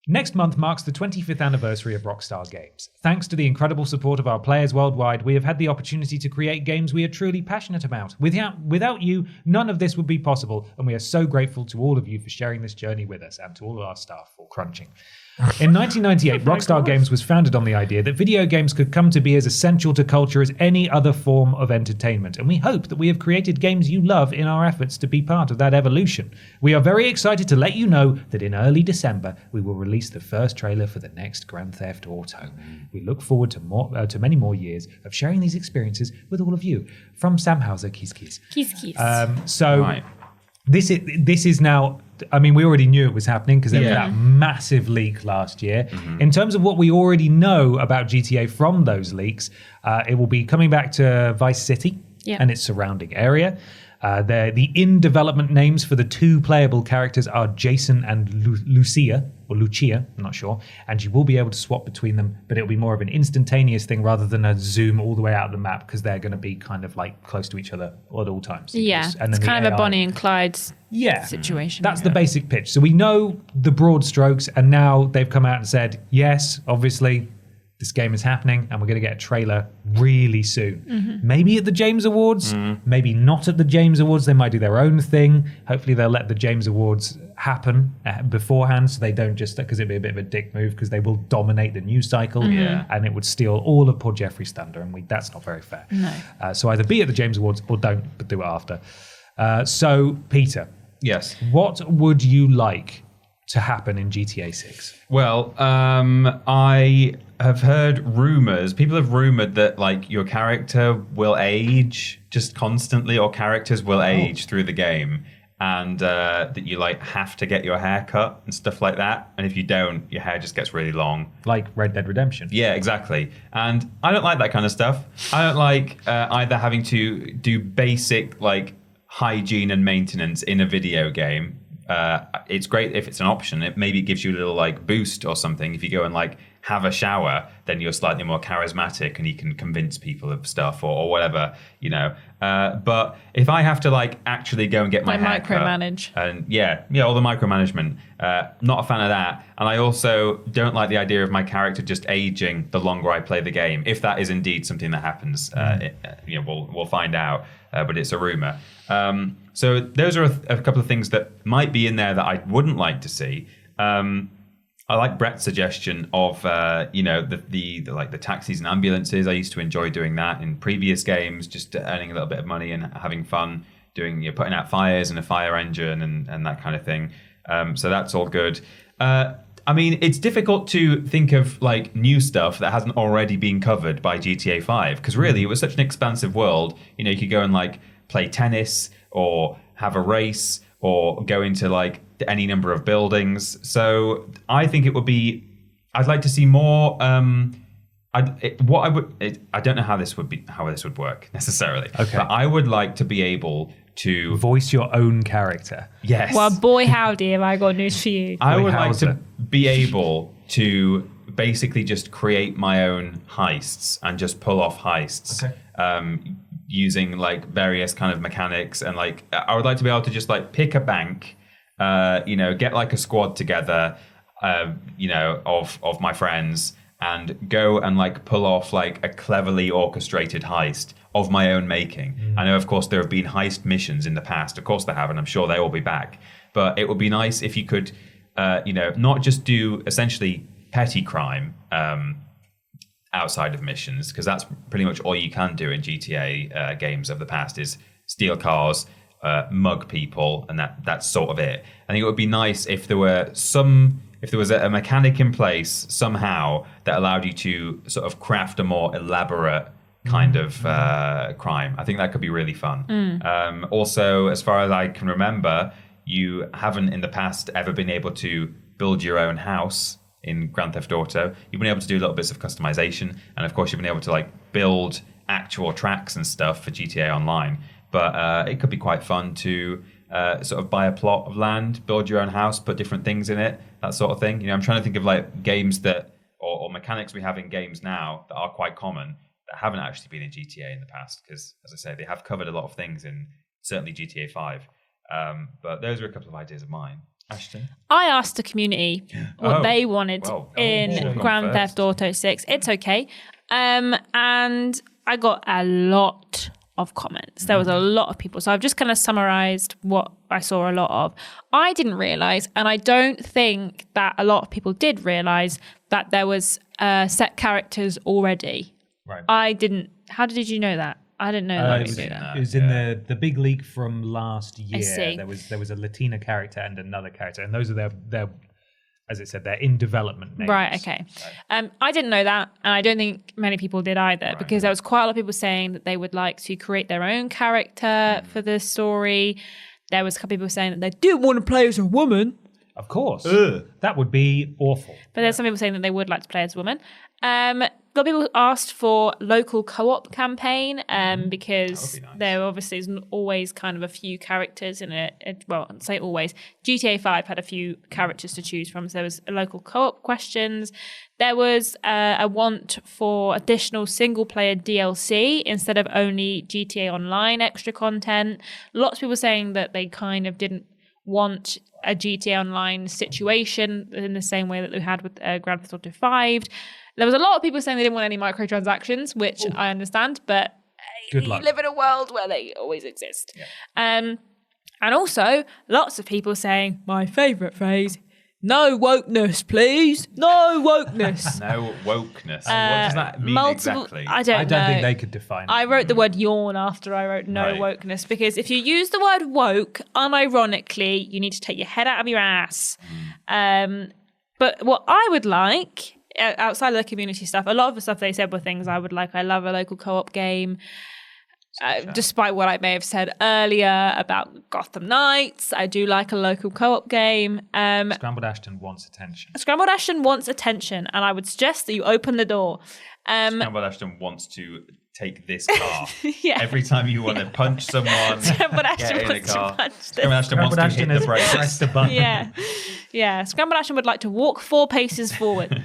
Next month marks the 25th anniversary of Rockstar Games. Thanks to the incredible support of our players worldwide, we have had the opportunity to create games we are truly passionate about. Without you, none of this would be possible, and we are so grateful to all of you for sharing this journey with us and to all of our staff for crunching. In 1998, Rockstar Games was founded on the idea that video games could come to be as essential to culture as any other form of entertainment, and we hope that we have created games you love in our efforts to be part of that evolution. We are very excited to let you know that in early December, we will release the first trailer for the next Grand Theft Auto. We look forward to many more years of sharing these experiences with all of you. From Sam Hauser, Keys. Keys. This is now, I mean, we already knew it was happening because there was that massive leak last year. In terms of what we already know about GTA from those leaks, it will be coming back to Vice City and its surrounding area. The in-development names for the two playable characters are Jason and Lucia, I'm not sure, and you will be able to swap between them, but it'll be more of an instantaneous thing rather than a zoom all the way out of the map because they're going to be kind of like close to each other at all times. Yeah, and it's then kind of AI a Bonnie and Clyde situation. That's the basic pitch. So we know the broad strokes, and now they've come out and said, yes, obviously, this game is happening, and we're going to get a trailer really soon. Maybe at the James Awards, maybe not at the James Awards. They might do their own thing. Hopefully they'll let the James Awards happen beforehand, so they don't just, because it'd be a bit of a dick move, because they will dominate the news cycle, and it would steal all of Paul Jeffrey's thunder, and that's not very fair. No. So either be at the James Awards or don't, but do it after. So, Peter. Yes. What would you like to happen in GTA 6? Well, I have heard rumors. People have rumored that like your character will age just constantly, or characters will age through the game, and that you like have to get your hair cut and stuff like that. And if you don't, your hair just gets really long. Like Red Dead Redemption. Yeah, exactly. And I don't like that kind of stuff. I don't like either having to do basic like hygiene and maintenance in a video game. It's great if it's an option. It maybe gives you a little like boost or something. If you go and like have a shower, then you're slightly more charismatic and you can convince people of stuff or whatever, you know. But if I have to like actually go and get my hair micromanage cut, and all the micromanagement, not a fan of that. And I also don't like the idea of my character just aging the longer I play the game. If that is indeed something that happens, we'll find out. But it's a rumor. So those are a couple of things that might be in there that I wouldn't like to see. I like Brett's suggestion of the taxis and ambulances. I used to enjoy doing that in previous games, just earning a little bit of money and having fun doing putting out fires in a fire engine and that kind of thing. So that's all good. I mean, it's difficult to think of like new stuff that hasn't already been covered by GTA 5 because really it was such an expansive world. You know, you could go and like play tennis or have a race or go into like any number of buildings. So I think it would be. I'd like to see more. I don't know how this would work necessarily. Okay. But I would like to be able to voice your own character. Yes. Well, boy, howdy, have I got news for you. I would like to be able to basically just create my own heists and just pull off heists. Okay. Using like various kind of mechanics, and like I would like to be able to just like pick a bank, get like a squad together, of my friends, and go and like pull off like a cleverly orchestrated heist of my own making. I know, of course, there have been heist missions in the past. Of course, there have, and I'm sure they will be back. But it would be nice if you could, not just do essentially petty crime. Outside of missions, because that's pretty much all you can do in GTA games of the past is steal cars, mug people, and that's sort of it. I think it would be nice if there was a mechanic in place somehow that allowed you to sort of craft a more elaborate kind of crime. I think that could be really fun. Also, as far as I can remember, you haven't in the past ever been able to build your own house in Grand Theft Auto. You've been able to do little bits of customization, and of course you've been able to like build actual tracks and stuff for GTA Online. But it could be quite fun to sort of buy a plot of land, build your own house, put different things in it, that sort of thing. You know, I'm trying to think of like games that or mechanics we have in games now that are quite common that haven't actually been in GTA in the past, because as I say, they have covered a lot of things in certainly GTA 5. But those are a couple of ideas of mine. Ashton? I asked the community what they wanted in Grand Theft Auto 6. It's okay. And I got a lot of comments. There was a lot of people. So I've just kind of summarized what I saw a lot of. I didn't realize, and I don't think that a lot of people did realize, that there was set characters already. Right. I didn't. How did you know that? I didn't know that. It was in the big leak from last year. I see. There was a Latina character and another character, and those are their as it said, they're in development names. Right. Okay. I didn't know that, and I don't think many people did either, because there was quite a lot of people saying that they would like to create their own character for the story. There was a couple of people saying that they didn't want to play as a woman. Of course, that would be awful. But there's some people saying that they would like to play as a woman. A lot of people asked for local co-op campaign because there obviously isn't always kind of a few characters in it. Well, I'd say always. GTA 5 had a few characters to choose from, so there was local co-op questions. There was a want for additional single-player DLC instead of only GTA Online extra content. Lots of people saying that they kind of didn't want a GTA Online situation in the same way that they had with Grand Theft Auto 5. There was a lot of people saying they didn't want any microtransactions, which I understand, but you live in a world where they always exist. Yeah. And also, lots of people saying, my favourite phrase, no wokeness, please. No wokeness. No wokeness. What does that mean exactly? I don't think they could define it. I wrote the word yawn after I wrote no wokeness, because if you use the word woke, unironically, you need to take your head out of your ass. But what I would like, outside of the community stuff, a lot of the stuff they said were things I would like. I love a local co-op game. Despite what I may have said earlier about Gotham Knights, I do like a local co-op game. Scrambled Ashton wants attention. Scrambled Ashton wants attention, and I would suggest that you open the door. Scrambled Ashton wants to take this car. Yeah. Every time you want to punch someone, Scrambled Ashton get in a wants car. to punch Scrambled Ashton wants to hit the brakes. Press the button. Yeah. Scrambled Ashton would like to walk 4 paces forward.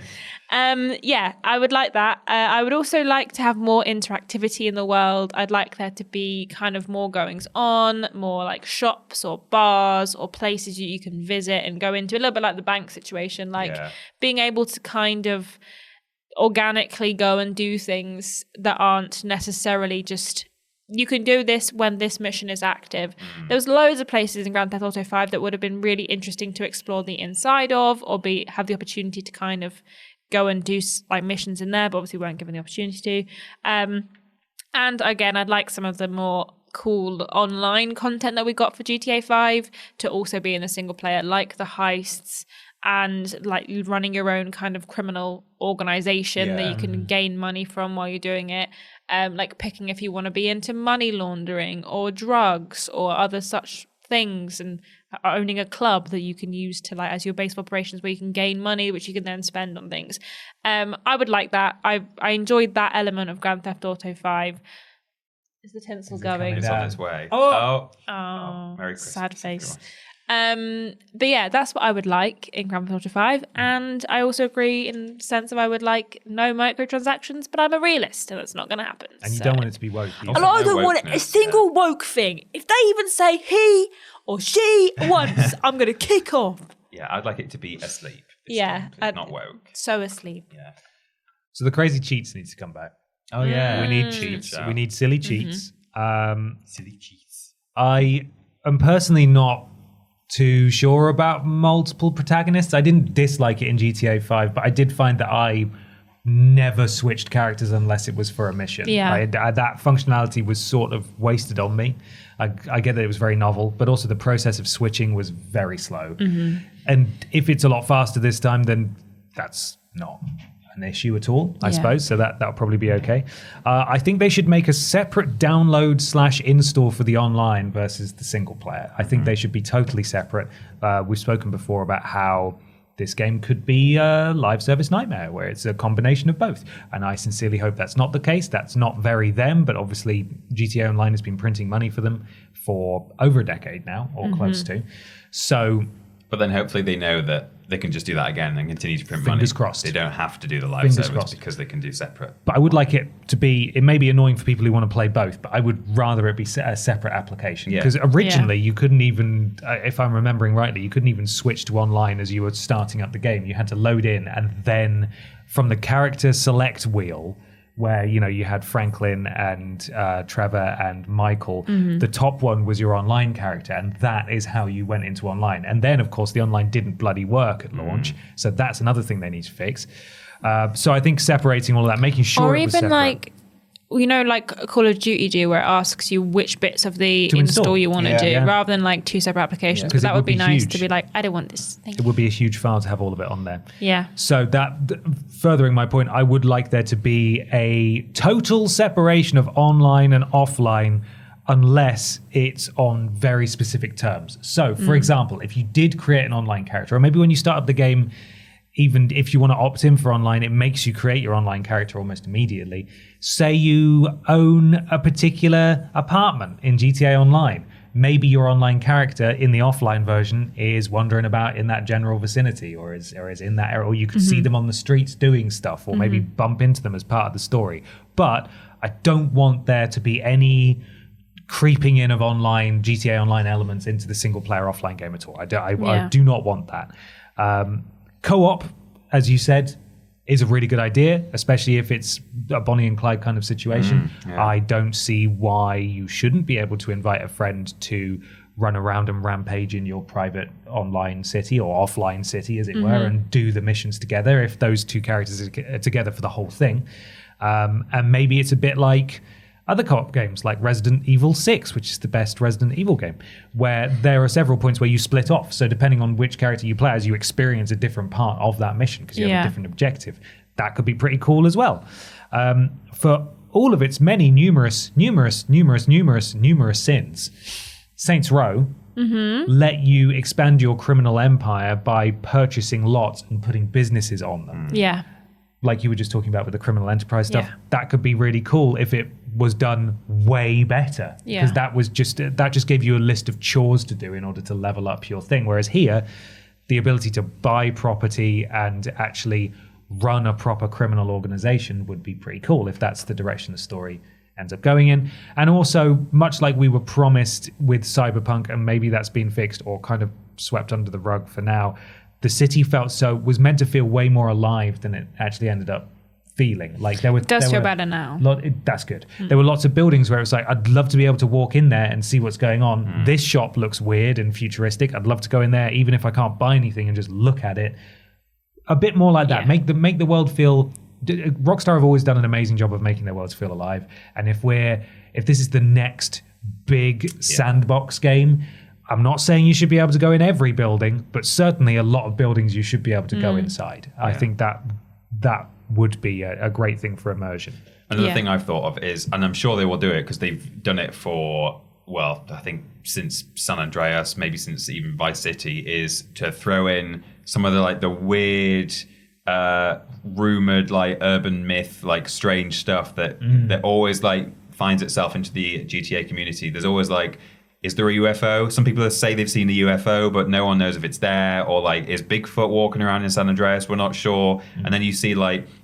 I would like that. I would also like to have more interactivity in the world. I'd like there to be kind of more goings on, more like shops or bars or places you can visit and go into, a little bit like the bank situation, like being able to kind of organically go and do things that aren't necessarily just you can do this when this mission is active. There was loads of places in Grand Theft Auto 5 that would have been really interesting to explore the inside of, or have the opportunity to kind of go and do like missions in there, but obviously weren't given the opportunity to. And again, I'd like some of the more cool online content that we got for GTA 5 to also be in the single player, like the heists and like running your own kind of criminal organization that you can gain money from while you're doing it. Like picking if you want to be into money laundering or drugs or other such things, and owning a club that you can use to like as your base of operations where you can gain money which you can then spend on things. I would like that. I enjoyed that element of Grand Theft Auto 5. Is the tinsel going? It's on its way. Oh, Merry Christmas, sad face. But yeah, that's what I would like in Grand Theft Auto 5, and I also agree in the sense of I would like no microtransactions, but I'm a realist and it's not going to happen. And you don't want it to be woke. And I don't want a single woke thing. If they even say he or she once, I'm going to kick off. Yeah, I'd like it to be asleep. It's not woke. So asleep. Yeah. So the crazy cheats need to come back. Oh yeah, we need cheats. We need silly cheats. Silly cheats. I am personally not too sure about multiple protagonists. I didn't dislike it in GTA 5, but I did find that I never switched characters unless it was for a mission. That functionality was sort of wasted on me. I get that it was very novel, but also the process of switching was very slow. And if it's a lot faster this time, then that's not an issue at all, I suppose. So that'll probably be okay. I think they should make a separate download/install for the online versus the single player. I think they should be totally separate. We've spoken before about how this game could be a live service nightmare where it's a combination of both. And I sincerely hope that's not the case. That's not very them, but obviously GTA Online has been printing money for them for over a decade now, or close to. So, but then hopefully they know that they can just do that again and continue to print money. Fingers crossed. They don't have to do the live service because they can do separate. But I would like it to be, it may be annoying for people who want to play both, but I would rather it be a separate application. Because originally you couldn't even, if I'm remembering rightly, you couldn't even switch to online as you were starting up the game. You had to load in, and then from the character select wheel, where you had Franklin and Trevor and Michael. The top one was your online character, and that is how you went into online. And then, of course, the online didn't bloody work at launch, so that's another thing they need to fix. So I think separating all of that, making sure it was separate. Or even like Call of Duty do, where it asks you which bits of the install you want to do, rather than like 2 separate applications. Because that would be nice to be like, I don't want this thing. It would be a huge file to have all of it on there. Yeah. So furthering my point, I would like there to be a total separation of online and offline unless it's on very specific terms. So, for example, if you did create an online character, or maybe when you start up the game, even if you want to opt in for online, it makes you create your online character almost immediately. Say you own a particular apartment in GTA Online. Maybe your online character in the offline version is wandering about in that general vicinity, or is in that area, or you could see them on the streets doing stuff, or maybe bump into them as part of the story. But I don't want there to be any creeping in of GTA Online elements into the single player offline game at all. I do not want that. Co-op, as you said, is a really good idea, especially if it's a Bonnie and Clyde kind of situation. I don't see why you shouldn't be able to invite a friend to run around and rampage in your private online city, or offline city, as it were, and do the missions together if those two characters are together for the whole thing. And maybe it's a bit like other co-op games like Resident Evil 6, which is the best Resident Evil game, where there are several points where you split off. So depending on which character you play as, you experience a different part of that mission because you have a different objective. That could be pretty cool as well. For all of its many numerous sins, Saints Row let you expand your criminal empire by purchasing lots and putting businesses on them. Yeah. Like you were just talking about with the criminal enterprise stuff. That could be really cool if it was done way better. Because that just gave you a list of chores to do in order to level up your thing. Whereas here, the ability to buy property and actually run a proper criminal organization would be pretty cool if that's the direction the story ends up going in. And also, much like we were promised with Cyberpunk, and maybe that's been fixed or kind of swept under the rug for now, the city was meant to feel way more alive than it actually ended up feeling. Like it does feel better now. That's good. There were lots of buildings where it was like, I'd love to be able to walk in there and see what's going on. This shop looks weird and futuristic. I'd love to go in there, even if I can't buy anything, and just look at it. A bit more like that. Make the world feel. Rockstar have always done an amazing job of making their worlds feel alive. And if this is the next big sandbox game, I'm not saying you should be able to go in every building, but certainly a lot of buildings you should be able to go inside. I think that would be a great thing for immersion. Another thing I've thought of is, and I'm sure they will do it because they've done it for, well, I think since San Andreas, maybe since even Vice City, is to throw in some of the weird, rumored, urban myth, strange stuff that always finds itself into the GTA community. There's always is there a UFO? Some people say they've seen a UFO, but no one knows if it's there. Or is Bigfoot walking around in San Andreas? We're not sure. And then you see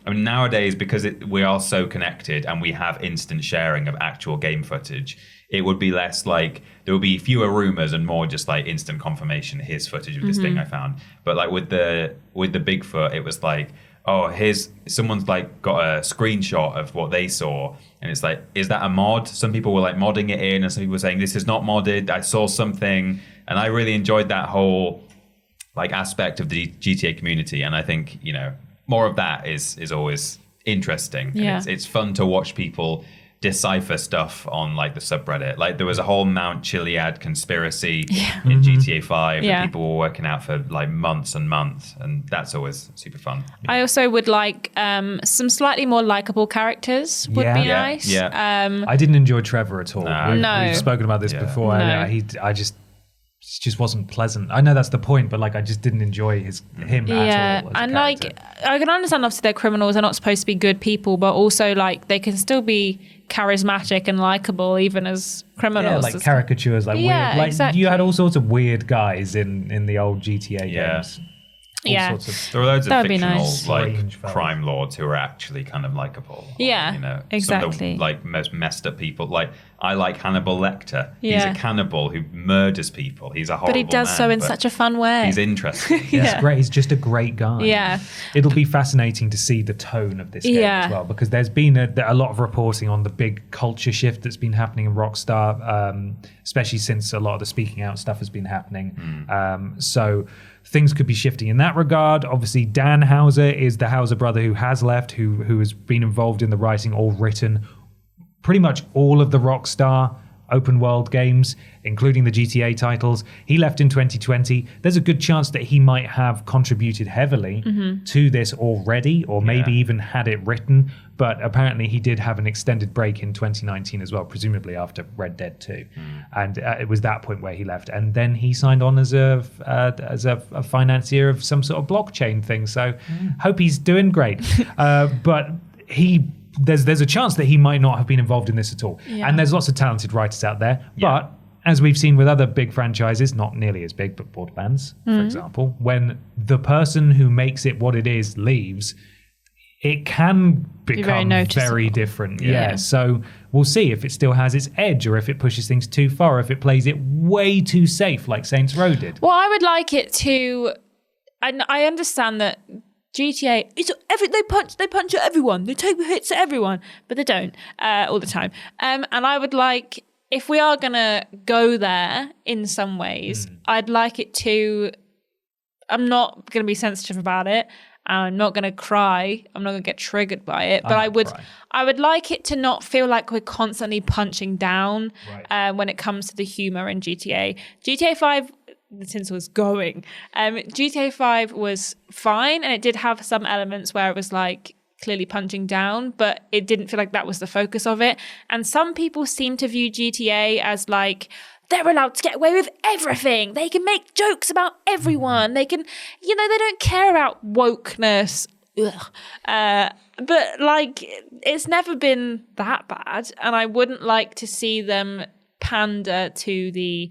nowadays, because we are so connected and we have instant sharing of actual game footage, it would be less there would be fewer rumors and more just instant confirmation. Here's footage of this thing I found. But with the Bigfoot, it was someone's got a screenshot of what they saw, and it's is that a mod? Some people were modding it in, and some people were saying this is not modded. I saw something, and I really enjoyed that whole aspect of the GTA community. And I think more of that is always interesting. Yeah. And it's fun to watch people decipher stuff on the subreddit. There was a whole Mount Chiliad conspiracy in GTA 5 that people were working out for months and months, and that's always super fun. I also would like some slightly more likable characters would be nice. I didn't enjoy Trevor at all. We've spoken about this before. No. I just wasn't pleasant. I know that's the point, but I just didn't enjoy him at all. And I can understand obviously they're criminals, they're not supposed to be good people, but also they can still be charismatic and likable even as criminals. Yeah, caricatures, weird. Exactly. You had all sorts of weird guys in the old GTA games. There were loads of fictional nice. crime lords who are actually kind of likable. Yeah, exactly. Some of the most messed up people. I like Hannibal Lecter. He's a cannibal who murders people. He's a horrible man. But he does so in such a fun way. He's interesting. He's great. He's just a great guy. Yeah. It'll be fascinating to see the tone of this game as well, because there's been a lot of reporting on the big culture shift that's been happening in Rockstar, especially since a lot of the speaking out stuff has been happening. So things could be shifting in that regard. Obviously, Dan Houser is the Houser brother who has left, who has been involved in the writing or written pretty much all of the Rockstar open world games, including the GTA titles. He left in 2020. There's a good chance that he might have contributed heavily to this already, or maybe even had it written. But apparently he did have an extended break in 2019 as well, presumably after Red Dead 2. And it was that point where he left. And then he signed on as a financier of some sort of blockchain thing. So hope he's doing great. But there's a chance that he might not have been involved in this at all. And there's lots of talented writers out there. But as we've seen with other big franchises, not nearly as big, but Borderlands, for example, when the person who makes it what it is leaves, it can become very different. So we'll see if it still has its edge, or if it pushes things too far, or if it plays it way too safe like Saints Row did. Well, I would like it to... I understand that GTA, they punch at everyone, they take hits at everyone, but they don't all the time. And I would like, if we are gonna go there in some ways, I'd like it to. I'm not gonna be sensitive about it. I'm not going to cry. I'm not going to get triggered by it. But I would like it to not feel like we're constantly punching down when it comes to the humor in GTA. GTA 5, since it was going, GTA 5 was fine, and it did have some elements where it was like clearly punching down, but it didn't feel like that was the focus of it. And some people seem to view GTA as like, they're allowed to get away with everything. They can make jokes about everyone. They can, they don't care about wokeness. But like, it's never been that bad. And I wouldn't like to see them pander to the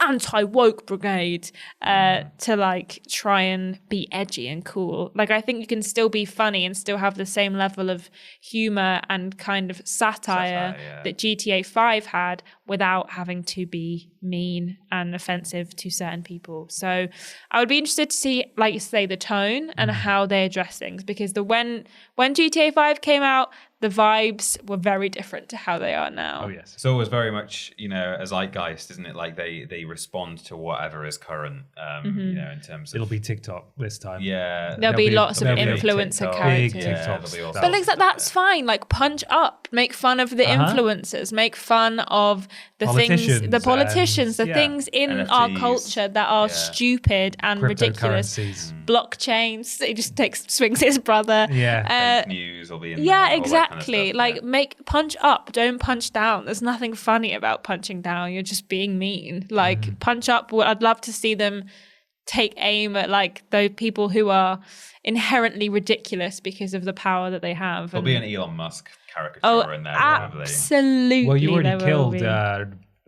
anti-woke brigade to like try and be edgy and cool. Like, I think you can still be funny and still have the same level of humor and kind of satire that GTA 5 had without having to be mean and offensive to certain people. So I would be interested to see, like you say, the tone and how they address things, because when GTA 5 came out, the vibes were very different to how they are now. Oh, yes. It's always very much, a zeitgeist, isn't it? Like they respond to whatever is current, in terms of... It'll be TikTok this time. Yeah. There'll be lots of influencer characters. Big TikToks. Yeah, but like that's fine. Like, punch up, make fun of the influencers, make fun of the things, the politicians, the things in NFTs, our culture that are stupid and ridiculous. Blockchains. He just swings his brother. Fake news will be in there. Yeah, exactly. Like, make punch up, don't punch down. There's nothing funny about punching down. You're just being mean. Like, punch up. I'd love to see them take aim at like those people who are inherently ridiculous because of the power that they have. There'll be an Elon Musk caricature in there, probably. Absolutely. Well, you already killed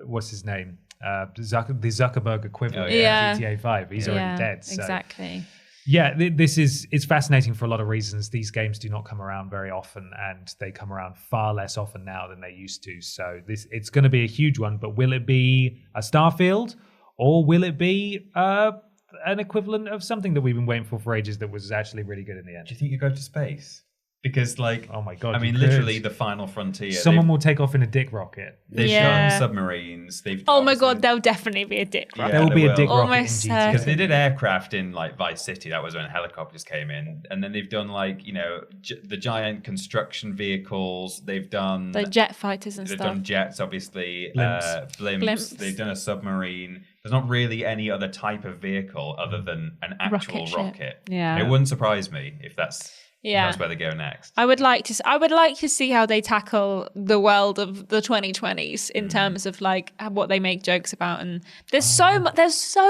what's his name? The Zuckerberg equivalent of GTA 5. He's already dead. So. Exactly. Yeah, it's fascinating for a lot of reasons. These games do not come around very often, and they come around far less often now than they used to. So it's going to be a huge one. But will it be a Starfield, or will it be an equivalent of something that we've been waiting for ages that was actually really good in the end? Do you think you go to space? Because, like, oh my god! I mean, literally the final frontier. Someone will take off in a dick rocket. They've done submarines. Oh my god! There'll definitely be a dick rocket. There will be a dick rocket almost in GTA. Because they did aircraft in like Vice City. That was when helicopters came in, and then they've done like the giant construction vehicles. They've done the jet fighters and stuff. They've done jets, obviously. Blimps. They've done a submarine. There's not really any other type of vehicle other than an actual rocket. Yeah, it wouldn't surprise me if that's where they go next. I would like to see how they tackle the world of the 2020s in terms of like what they make jokes about, and there's so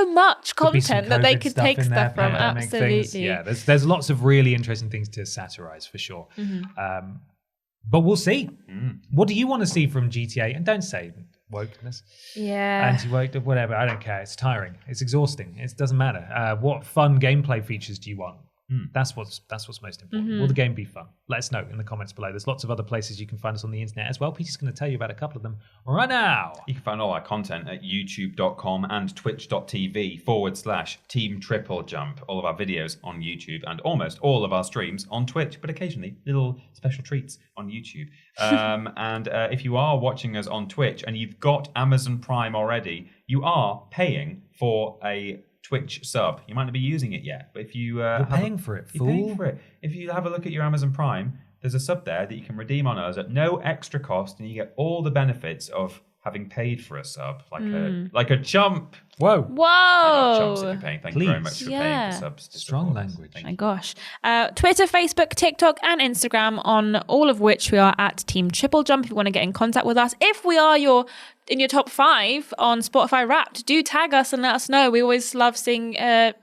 much content that they could take stuff from. Absolutely, things. Yeah. There's lots of really interesting things to satirize for sure. But we'll see. What do you want to see from GTA? And don't say wokeness, anti-woke, whatever. I don't care. It's tiring. It's exhausting. It doesn't matter. What fun gameplay features do you want? That's what's most important. Will the game be fun? Let us know in the comments below. There's lots of other places you can find us on the internet as well. Peter's going to tell you about a couple of them right now. You can find all our content at youtube.com and twitch.tv/Team Triple Jump. All of our videos on YouTube and almost all of our streams on Twitch, but occasionally little special treats on YouTube. And if you are watching us on Twitch and you've got Amazon Prime already, you are paying for a Twitch sub. You might not be using it yet, but if you're paying for it, fool. You're paying for it. If you have a look at your Amazon Prime, there's a sub there that you can redeem on us at no extra cost, and you get all the benefits of having paid for a sub, like a chump. Whoa. Chumps if you're paying. Thank you very much for paying for subs. Strong language. Oh my gosh. Twitter, Facebook, TikTok, and Instagram, on all of which we are at Team Triple Jump. If you want to get in contact with us, if we are in your top 5 on Spotify Wrapped, do tag us and let us know. We always love seeing I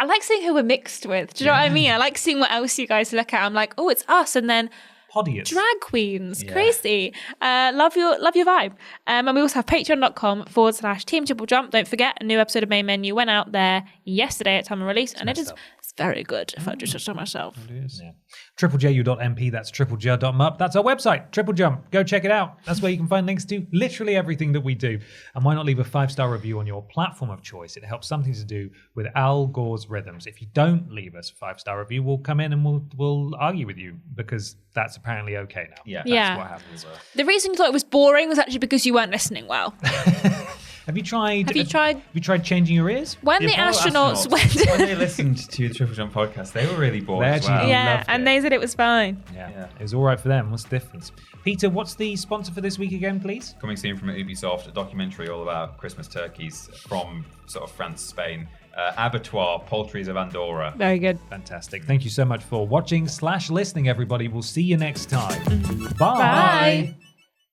like seeing who we're mixed with. Do you know what I mean? I like seeing what else you guys look at. I'm like, oh, it's us. And then Podiots. Drag queens. Crazy. Love your vibe. And we also have patreon.com/Team Triple Jump. Don't forget, a new episode of Main Menu went out there yesterday at time of release, and it's very good, if I do so myself. It is. Yeah. triplej.mp, that's triplej.mup. That's our website, Triple Jump. Go check it out. That's where you can find links to literally everything that we do. And why not leave a 5-star review on your platform of choice? It helps something to do with Al Gore's rhythms. If you don't leave us a 5-star review, we'll come in and we'll argue with you, because that's apparently okay now. Yeah. That's what happens. The reason you thought it was boring was actually because you weren't listening well. Have you tried? Have you tried? Have you tried changing your ears? When the astronauts went, when they listened to the Triple Jump podcast, they were really bored as well. Yeah, and they said it was fine. Yeah, it was all right for them. What's the difference? Peter, what's the sponsor for this week again, please? Coming soon from Ubisoft, a documentary all about Christmas turkeys from sort of France, Spain. Abattoir, Poultries of Andorra. Very good. Fantastic. Thank you so much for watching / listening, everybody. We'll see you next time. Bye. Bye.